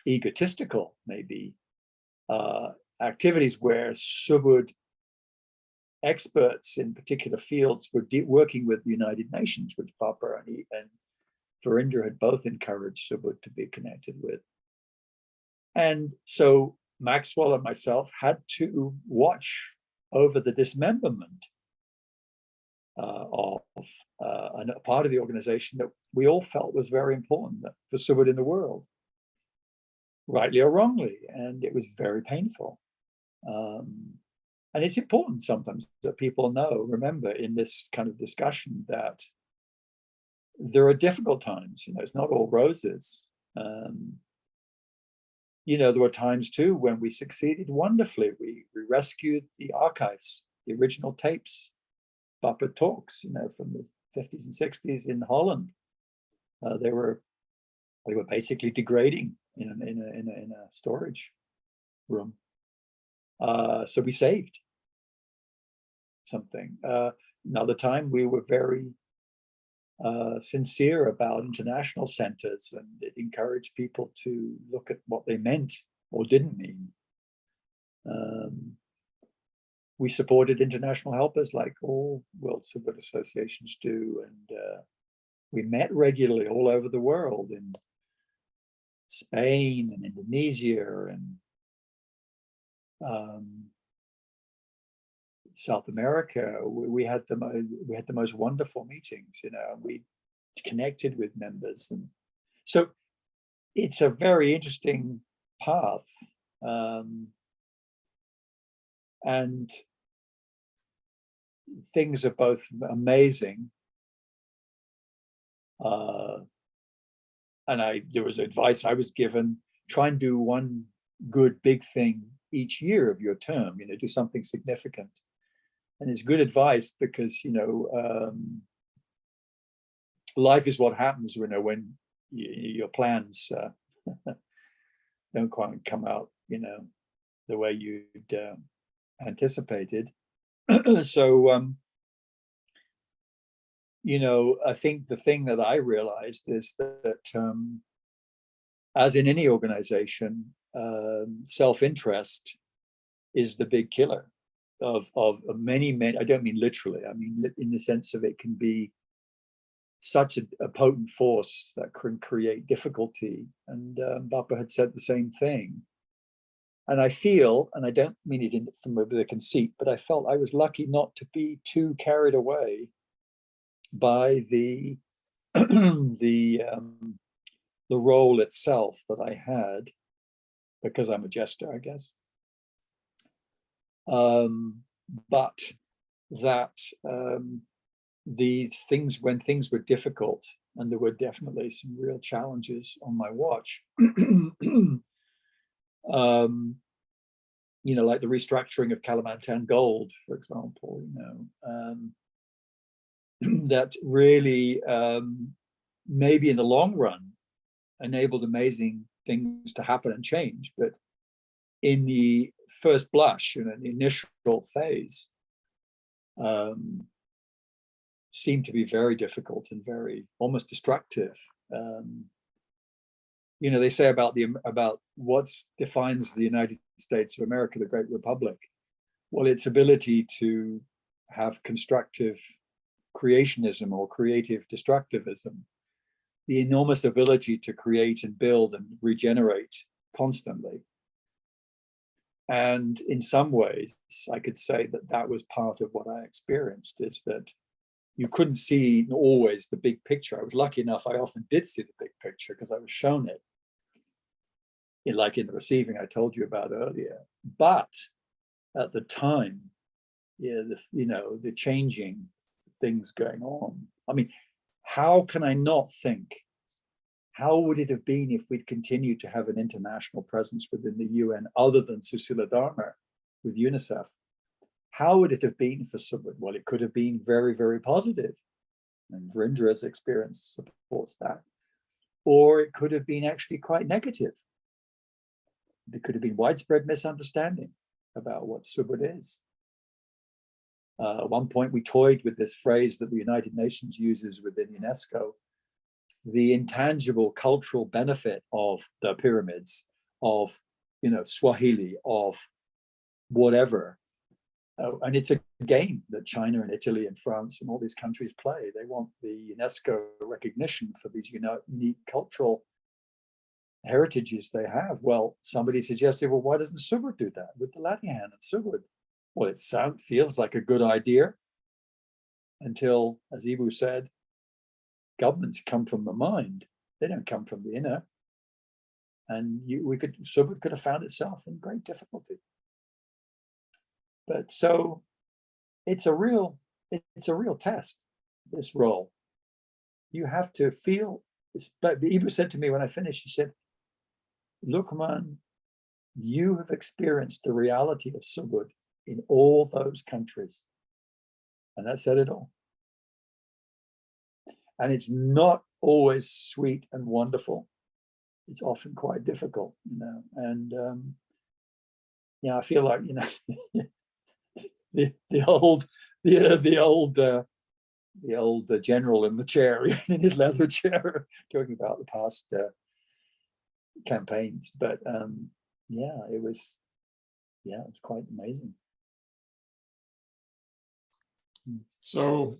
Speaker 2: egotistical, maybe, activities where Subud experts in particular fields were working with the United Nations, which Papa and Verinder had both encouraged Subud to be connected with. And so Maxwell and myself had to watch over the dismemberment of a part of the organization that we all felt was very important for Subud in the world, rightly or wrongly, and it was very painful. And it's important sometimes that people know, remember, in this kind of discussion, that there are difficult times. It's not all roses. There were times too when we succeeded wonderfully. We rescued the archives, the original tapes, Papa talks, from the 50s and 60s in Holland. They were basically degrading in a storage room. So we saved something. Another time we were very sincere about international centers, and it encouraged people to look at what they meant or didn't mean. We supported international helpers like all World Subud Associations do, and we met regularly all over the world, in Spain and Indonesia and South America. We had the most wonderful meetings, we connected with members, and so it's a very interesting path, and things are both amazing, and there was advice I was given: try and do one good big thing each year of your term, do something significant. And it's good advice because, life is what happens when your plans don't quite come out, the way you'd anticipated. So, I think the thing that I realized is that as in any organization, self-interest is the big killer of many. I don't mean literally. I mean in the sense of it can be such a potent force that can create difficulty. And Baba had said the same thing. And I feel, and I don't mean it from a conceit, but I felt I was lucky not to be too carried away by the role itself that I had, because I'm a jester, I guess. But that when things were difficult, and there were definitely some real challenges on my watch, like the restructuring of Kalimantan Gold, for example, that really maybe in the long run enabled amazing things to happen and change, but in the first blush, the initial phase, seemed to be very difficult and very almost destructive. They say about what defines the United States of America, the Great Republic. Well, its ability to have constructive creationism or creative destructivism, the enormous ability to create and build and regenerate constantly. And in some ways, I could say that was part of what I experienced, is that you couldn't see always the big picture. I was lucky enough, I often did see the big picture because I was shown it, like in the receiving I told you about earlier. But at the time, yeah, the changing things going on. I mean, how can I not think, how would it have been if we'd continued to have an international presence within the UN other than Susila Dharma with UNICEF? How would it have been for Subud? Well, it could have been very, very positive, and Vrindra's experience supports that. Or it could have been actually quite negative. There could have been widespread misunderstanding about what Subud is. At one point, we toyed with this phrase that the United Nations uses within UNESCO, the intangible cultural benefit of the pyramids, of Swahili, of whatever. And it's a game that China and Italy and France and all these countries play. They want the UNESCO recognition for these unique cultural heritages they have. Well, somebody suggested, well, why doesn't Subud do that with the Latihan and Subud? Well, it feels like a good idea until, as Ibu said, governments come from the mind. They don't come from the inner. And Subud could have found itself in great difficulty. But so it's a real test, this role. You have to feel, but Ibu said to me when I finished, he said, Lukman, you have experienced the reality of Subud in all those countries. And that said it all. And it's not always sweet and wonderful. It's often quite difficult, and I feel like, the old general in the chair, in his leather chair, talking about the past campaigns. But it was quite amazing.
Speaker 1: So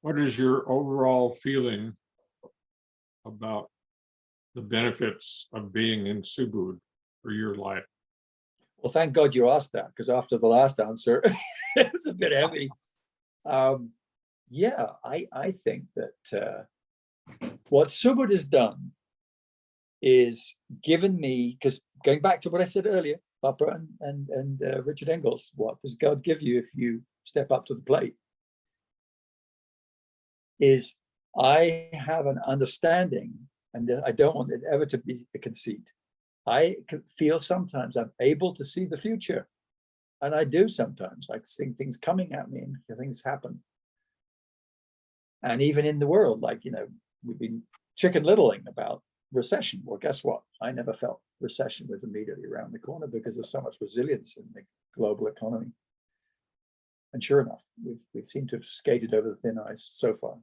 Speaker 1: what is your overall feeling about the benefits of being in Subud for your life?
Speaker 2: Well, thank God you asked that, because after the last answer, it was a bit heavy. I think that what Subud has done is given me, because going back to what I said earlier, Papa and Richard Engels, what does God give you if you step up to the plate? Is I have an understanding, and I don't want it ever to be a conceit. I feel sometimes I'm able to see the future, and I do sometimes. I see things coming at me and things happen. And even in the world, we've been chicken littling about recession. Well, guess what? I never felt recession was immediately around the corner because there's so much resilience in the global economy. And sure enough, we've seemed to have skated over the thin ice so far.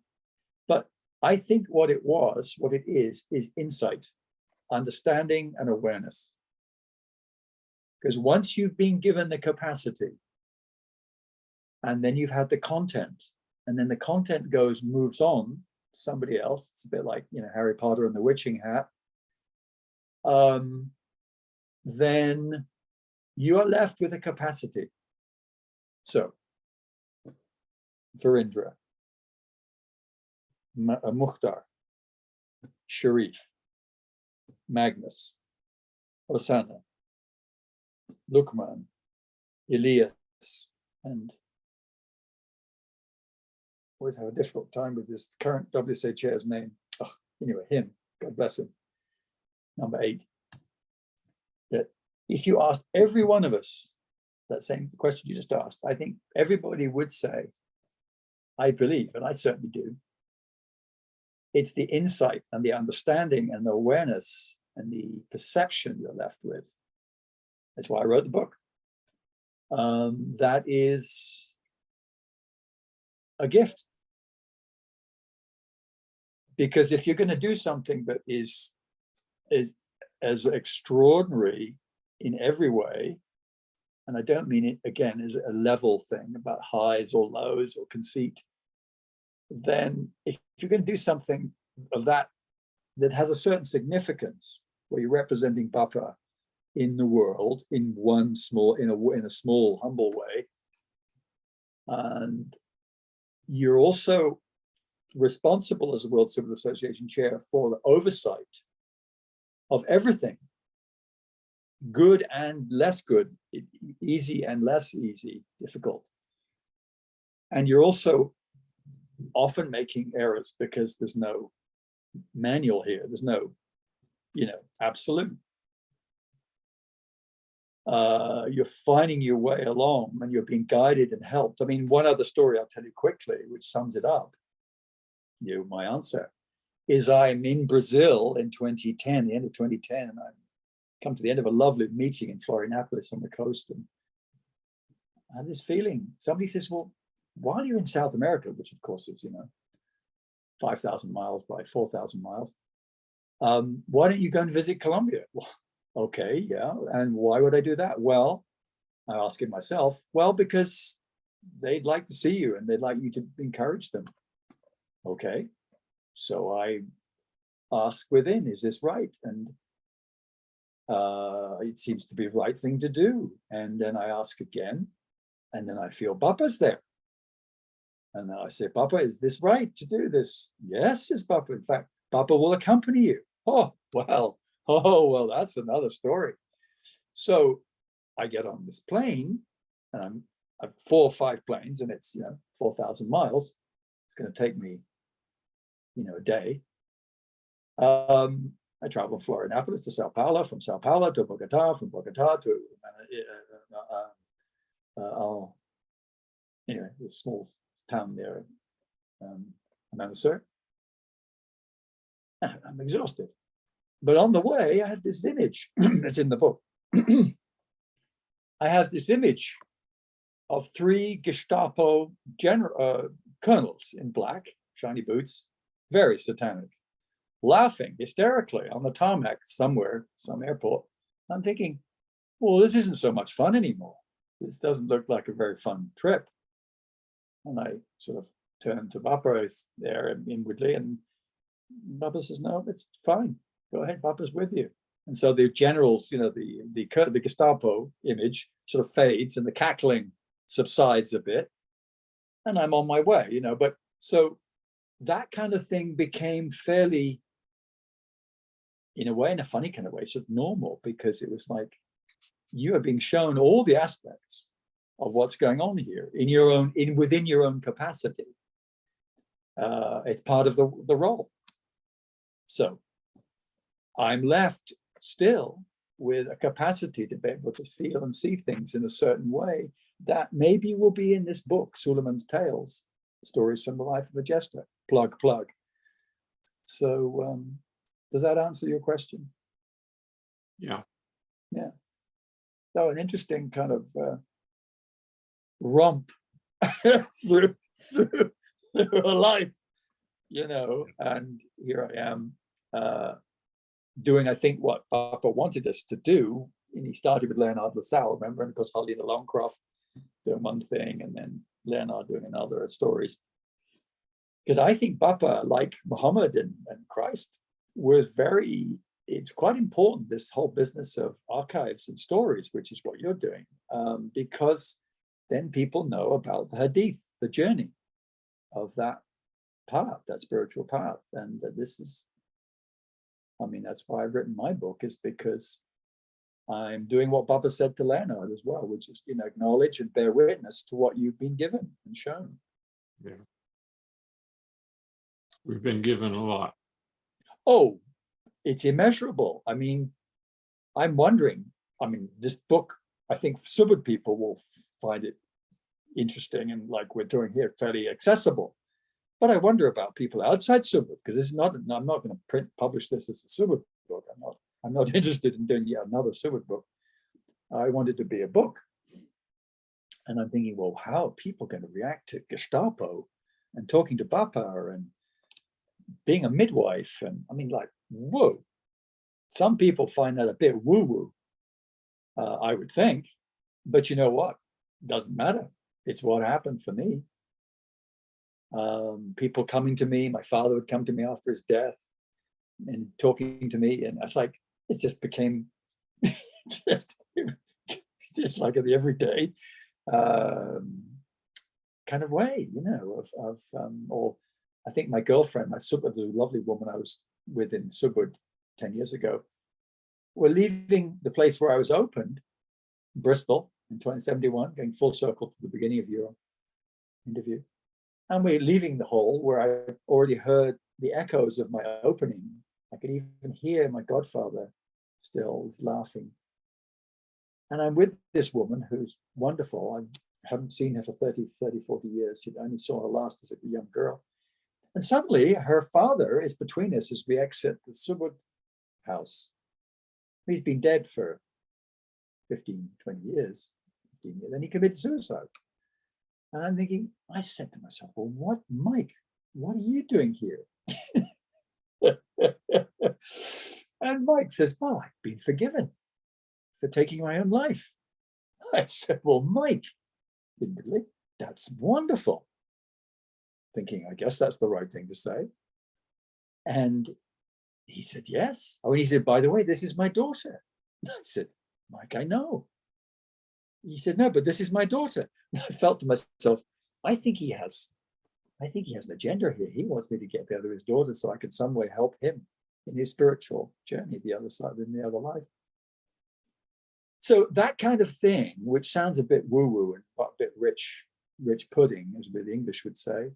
Speaker 2: But I think what it is insight, understanding, and awareness. Because once you've been given the capacity, and then you've had the content, and then the content moves on to somebody else, it's a bit like Harry Potter and the Witching Hat, then you are left with a capacity. So, Virendra, Mukhtar, Sharif, Magnus, Osana, Lukman, Elias, and always have a difficult time with this current WSA chair's name. Oh, anyway, him, God bless him. Number 8. That if you asked every one of us that same question you just asked, I think everybody would say, I believe, and I certainly do, it's the insight and the understanding and the awareness and the perception you're left with. That's why I wrote the book. That is a gift. Because if you're going to do something that is as extraordinary in every way, and I don't mean it again as a level thing about highs or lows or conceit, then if you're going to do something of that has a certain significance, where you're representing Papa in the world in a small humble way, and you're also responsible as a World Subud Association chair for the oversight of everything, good and less good, easy and less easy, difficult. And you're also often making errors because there's no manual here. There's no, absolute. You're finding your way along and you're being guided and helped. I mean, one other story I'll tell you quickly, which sums it up, my answer, is I'm in Brazil in 2010, the end of 2010, and I come to the end of a lovely meeting in Florianópolis on the coast, and I had this feeling. Somebody says, well, while you're in South America, which of course is, 5,000 miles by 4,000 miles, why don't you go and visit Colombia? Well, okay, yeah. And why would I do that? Well, I'm asking myself, well, because they'd like to see you and they'd like you to encourage them. Okay. So I ask within, is this right? And it seems to be the right thing to do. And then I ask again, and then I feel Papa's there. And then I say, Papa, is this right to do this? Yes, says Papa. In fact, Papa will accompany you. Oh, well, that's another story. So I get on this plane, and I've 4 or 5 planes, and it's 4,000 miles. It's going to take me, a day. I travel from Florianópolis to Sao Paulo, from Sao Paulo to Bogota, from Bogota to a small town there, Mansour. I'm exhausted. But on the way, I had this image that's in the book. I have this image of 3 Gestapo colonels in black, shiny boots, very satanic, laughing hysterically on the tarmac somewhere, some airport. I'm thinking, well, this isn't so much fun anymore. This doesn't look like a very fun trip. And I sort of turned to Papa there inwardly, and Papa says, no, it's fine. Go ahead, Papa's with you. And so the generals, the Gestapo image sort of fades and the cackling subsides a bit. And I'm on my way, but so that kind of thing became fairly, in a way, in a funny kind of way, sort of normal, because it was like you are being shown all the aspects of what's going on here within your own capacity. It's part of the role. So I'm left still with a capacity to be able to feel and see things in a certain way that maybe will be in this book, Sulaiman's Tales, Stories from the Life of a Jester. Plug. So does that answer your question?
Speaker 1: Yeah.
Speaker 2: So an interesting kind of romp through a life, and here I am doing, I think, what Papa wanted us to do. And he started with Leonard Lassalle, remember? And of course, Harlina Longcroft doing one thing, and then Leonard doing another, stories. Because I think Papa, like Muhammad and Christ, it's quite important, this whole business of archives and stories, which is what you're doing, because then people know about the hadith, the journey of that path, that spiritual path. And that's why I've written my book, is because I'm doing what Papa said to Leonard as well, which is, acknowledge and bear witness to what you've been given and shown.
Speaker 1: Yeah. We've been given a lot.
Speaker 2: Oh, it's immeasurable. I'm wondering, this book, I think Subud people will find it interesting and, like we're doing here, fairly accessible. But I wonder about people outside Subud, because I'm not going to publish this as a Subud book. I'm not interested in doing yet another Subud book. I want it to be a book. And I'm thinking, well, how are people going to react to Gestapo and talking to Papa and being a midwife? And whoa. Some people find that a bit woo-woo, I would think. But you know what? Doesn't matter. It's what happened for me. People coming to me, my father would come to me after his death and talking to me, and it's like it just became just like the everyday. kind of way, you know, or I think my girlfriend, my Subud, the lovely woman I was with in Subud 10 years ago, we're leaving the place where I was opened, Bristol, in 2071, going full circle to the beginning of your interview. And we're leaving the hall where I already heard the echoes of my opening. I could even hear my godfather still laughing. And I'm with this woman who's wonderful. I haven't seen her for 30, 40 years. I only saw her last as a young girl. And suddenly her father is between us as we exit the Subud house. He's been dead for 15, 20 years. 15 years. And he committed suicide. And I'm thinking, I said to myself, well, what, Mike, what are you doing here? And Mike says, well, I've been forgiven for taking my own life. I said, well, Mike, that's wonderful. Thinking, I guess that's the right thing to say. And he said, yes. Oh, and he said, by the way, this is my daughter. I said, Mike, I know. He said, no, but this is my daughter. I felt to myself, I think he has an agenda here. He wants me to get the other his daughter so I could some way help him in his spiritual journey, the other side, in the other life. So that kind of thing, which sounds a bit woo-woo and a bit rich pudding, as the English would say,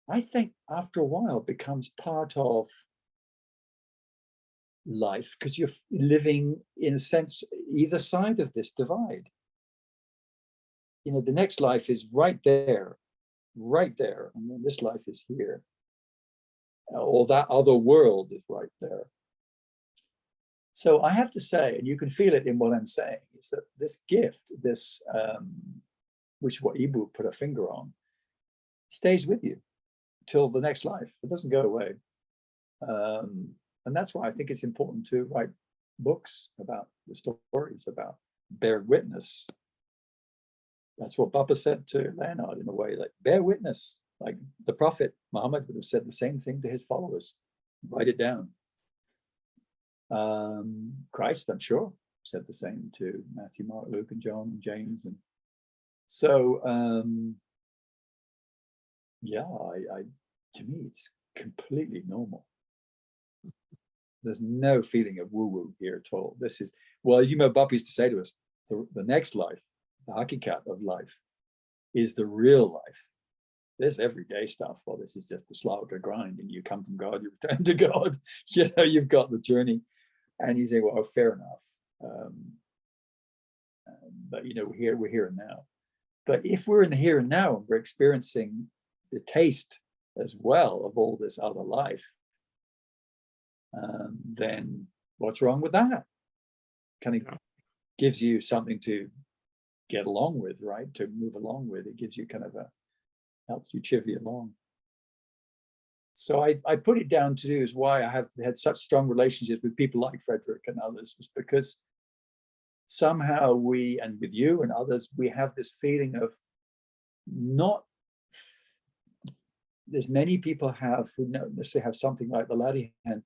Speaker 2: I think after a while becomes part of life, because you're living, in a sense, either side of this divide. You know, the next life is right there, and then this life is here. Or that other world is right there. So I have to say, and you can feel it in what I'm saying, is that this gift, this, which what Ibu put a finger on, stays with you till the next life. It doesn't go away. And that's why I think it's important to write books about the stories, about bear witness. That's what Baba said to Leonard in a way, like bear witness. Like the Prophet Muhammad would have said the same thing to his followers. Write it down. Christ, I'm sure, said the same to Matthew, Mark, Luke, and John, and James. And so, yeah, to me, it's completely normal. There's no feeling of woo-woo here at all. This is, well, as you know, Baba used to say to us, the next life, the hakikat of life, is the real life. There's everyday stuff. Well, this is just the slaughter grind, and you come from God, you return to God. You know, you've got the journey. And you say, well, fair enough. But, you know, we're here and now. But if we're in the here and now, and we're experiencing the taste as well of all this other life, then what's wrong with that? Kind of gives you something to get along with, right? To move along with. It gives you kind of helps you chivvy along. So I put it down to is why I have had such strong relationships with people like Frederick and others, was because somehow we, and with you and others, we have this feeling of not, there's many people have who don't necessarily have something like the Ladihan,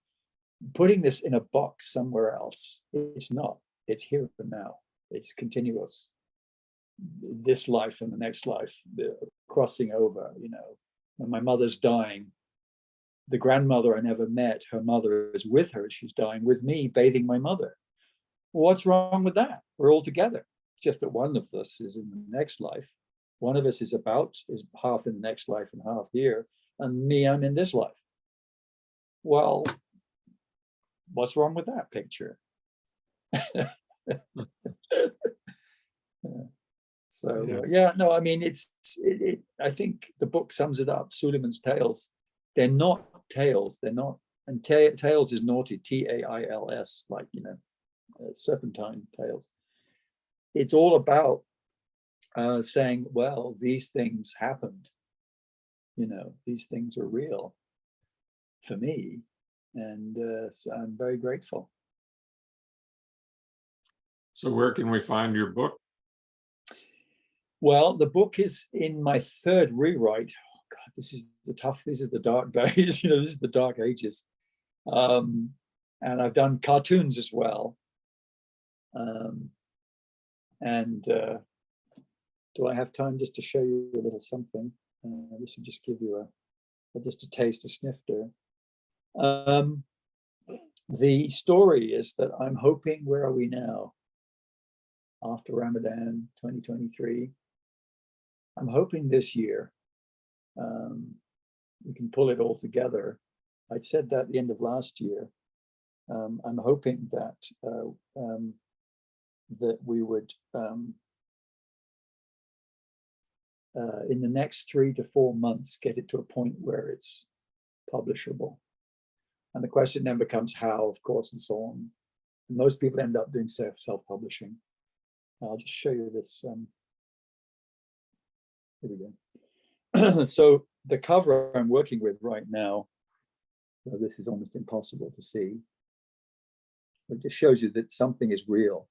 Speaker 2: putting this in a box somewhere else. It's not, it's here and now. It's continuous. This life and the next life, the crossing over, you know. When my mother's dying, the grandmother I never met, her mother is with her, she's dying with me, bathing my mother. What's wrong with that? We're all together. It's just that one of us is in the next life. One of us is half in the next life and half here. And me, I'm in this life. Well, what's wrong with that picture? So yeah, no, I mean, I think the book sums it up. Suleiman's Tales. They're not tales. They're not, and tales is naughty, Tails, like, you know, serpentine tales. It's all about saying, well, these things happened. You know, these things are real for me, and so I'm very grateful.
Speaker 1: So where can we find your book?
Speaker 2: Well, the book is in my third rewrite. Oh God, this is the tough, these are the dark days, you know, this is the dark ages. And I've done cartoons as well. And do I have time just to show you a little something? This will just give you just a taste, a snifter. The story is that I'm hoping, where are we now? After Ramadan 2023, I'm hoping this year we can pull it all together. I'd said that at the end of last year. I'm hoping that that we would in the next 3 to 4 months get it to a point where it's publishable. And the question then becomes how, of course, and so on. And most people end up doing self-publishing. I'll just show you this. Here we go. So the cover I'm working with right now, well, this is almost impossible to see. It just shows you that something is real.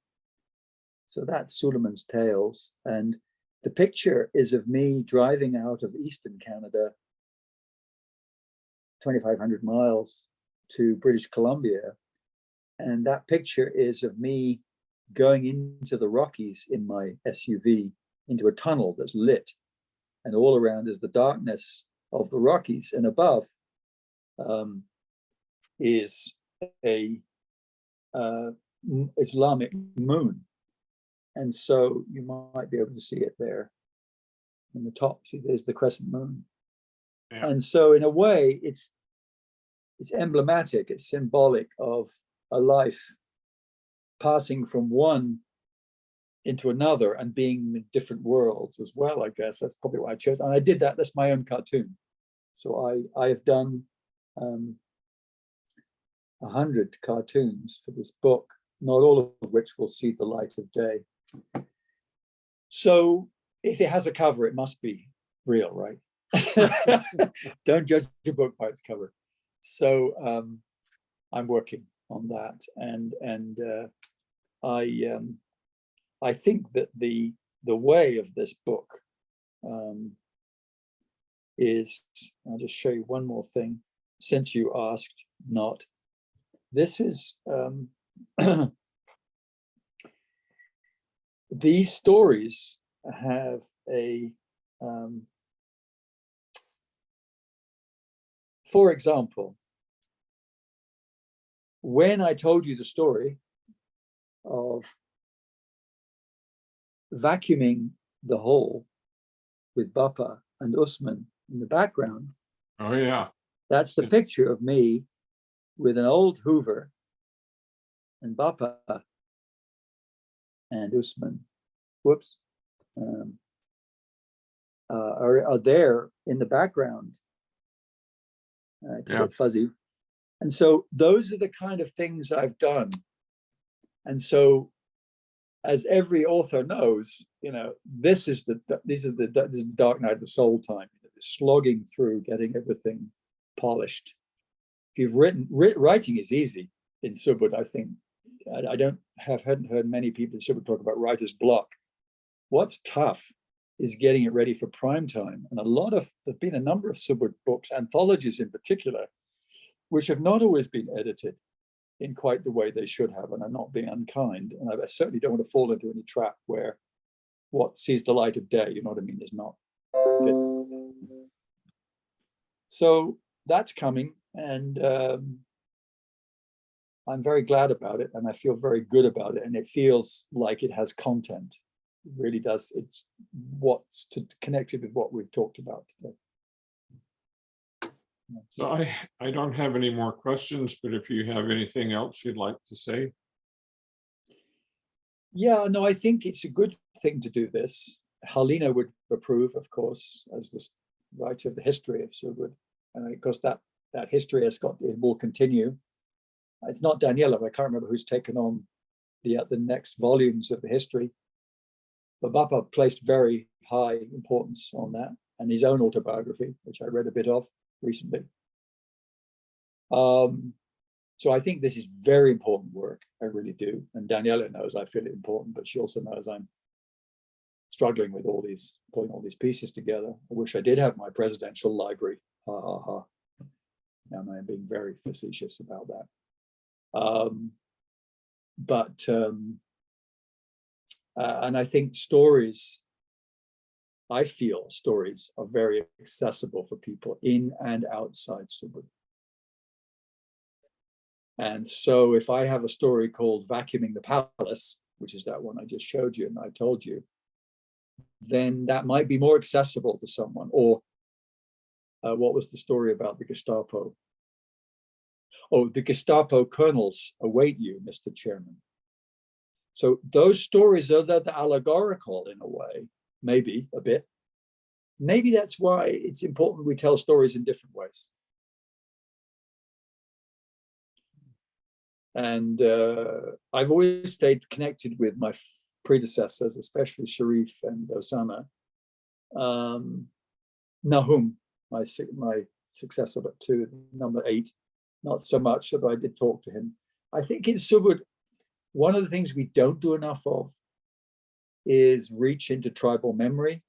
Speaker 2: So that's Sulaiman's Tales. And the picture is of me driving out of Eastern Canada, 2,500 miles to British Columbia. And that picture is of me going into the Rockies in my SUV, into a tunnel that's lit. And all around is the darkness of the Rockies. And above is a Islamic moon. And so you might be able to see it there in the top. See, there's the crescent moon. Yeah. And so in a way, it's emblematic, it's symbolic of a life passing from one into another and being in different worlds as well, I guess. That's probably why I chose. And I did that, that's my own cartoon. So I have done 100 cartoons for this book, not all of which will see the light of day. So if it has a cover, it must be real, right? Don't judge the book by its cover. So I'm working on that, and I think that the way of this book is, I'll just show you one more thing, since you asked not. This is these stories have a for example, when I told you the story of vacuuming the hole with Bappa and Usman in the background.
Speaker 1: Oh yeah.
Speaker 2: That's the picture of me with an old Hoover and Bappa and Usman, whoops, are there in the background. It's a bit fuzzy. And so those are the kind of things I've done. And so, as every author knows, you know, this is the dark night of the soul time, slogging through, getting everything polished. If you've writing is easy in Subud, I think. I hadn't heard many people in Subud talk about writer's block. What's tough is getting it ready for prime time. And there's been a number of Subud books, anthologies in particular, which have not always been edited in quite the way they should have. And I'm not being unkind. And I certainly don't want to fall into any trap where what sees the light of day, you know what I mean, is not fit. So that's coming. And I'm very glad about it. And I feel very good about it. And it feels like it has content. It really does. It's what's connected with what we've talked about today.
Speaker 1: So I don't have any more questions, but if you have anything else you'd like to say.
Speaker 2: Yeah, no, I think it's a good thing to do this. Halina would approve, of course, as the writer of the history of Subud. And of course, that history it will continue. It's not Daniela, I can't remember who's taken on the next volumes of the history. But Bappa placed very high importance on that, and his own autobiography, which I read a bit of recently. So I think this is very important work. I really do. And Daniela knows I feel it important, but she also knows I'm struggling with pulling all these pieces together. I wish I did have my presidential library. Ha ha ha. Now I'm being very facetious about that. And I think stories I feel stories are very accessible for people in and outside Subud. And so if I have a story called Vacuuming the Palace, which is that one I just showed you and I told you, then that might be more accessible to someone. Or what was the story about the Gestapo? Oh, the Gestapo colonels await you, Mr. Chairman. So those stories are the allegorical in a way, maybe a bit. Maybe that's why it's important we tell stories in different ways. And I've always stayed connected with my predecessors, especially Sharif and Osama. Nahum, my successor, but two, number 8, not so much, but I did talk to him. I think in Subud, one of the things we don't do enough of is reach into tribal memory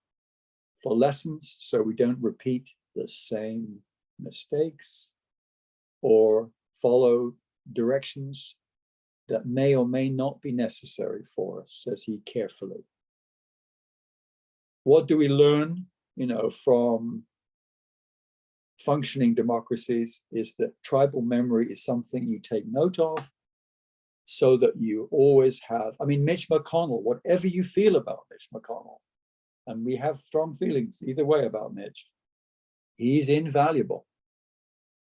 Speaker 2: for lessons, so we don't repeat the same mistakes or follow directions that may or may not be necessary for us, says he carefully. What do we learn, from functioning democracies is that tribal memory is something you take note of so that you always have, Mitch McConnell, whatever you feel about Mitch McConnell, and we have strong feelings either way about Mitch, he's invaluable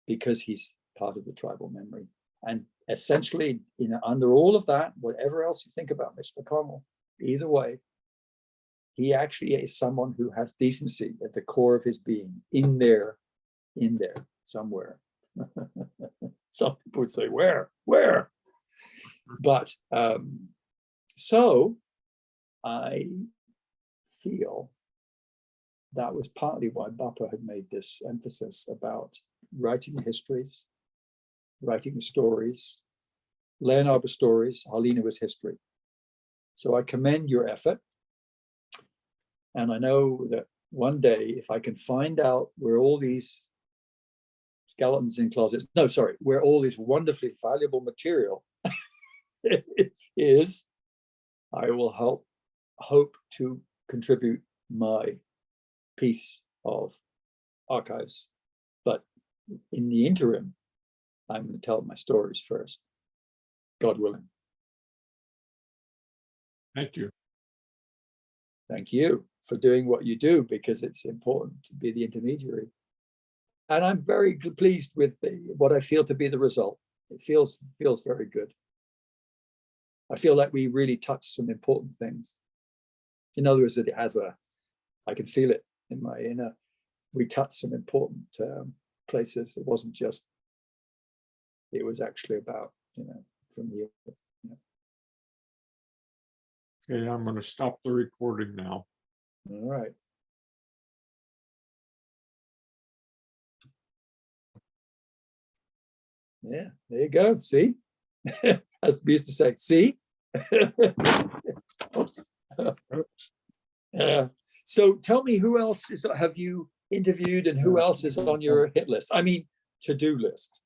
Speaker 2: because he's part of the tribal memory. And essentially, under all of that, whatever else you think about Mitch McConnell, either way, he actually is someone who has decency at the core of his being, in there somewhere. Some people would say, where? But so I feel that was partly why Bappa had made this emphasis about writing the histories, writing the stories. Leonard was stories, Harlina was history. So I commend your effort. And I know that one day, if I can find out where all these skeletons in closets, where all this wonderfully valuable material is, I will hope to contribute my piece of archives. But in the interim, I'm going to tell my stories first, God willing.
Speaker 1: Thank you.
Speaker 2: Thank you for doing what you do, because it's important to be the intermediary. And I'm very pleased with what I feel to be the result. It feels very good. I feel like we really touched some important things. In other words, I can feel it in my inner. We touched some important places. It wasn't just, it was actually about, from here.
Speaker 1: Okay, I'm going to stop the recording now.
Speaker 2: All right. Yeah, there you go. See? As we used to say, see? So tell me, who else have you interviewed, and who else is on your hit list? To-do list.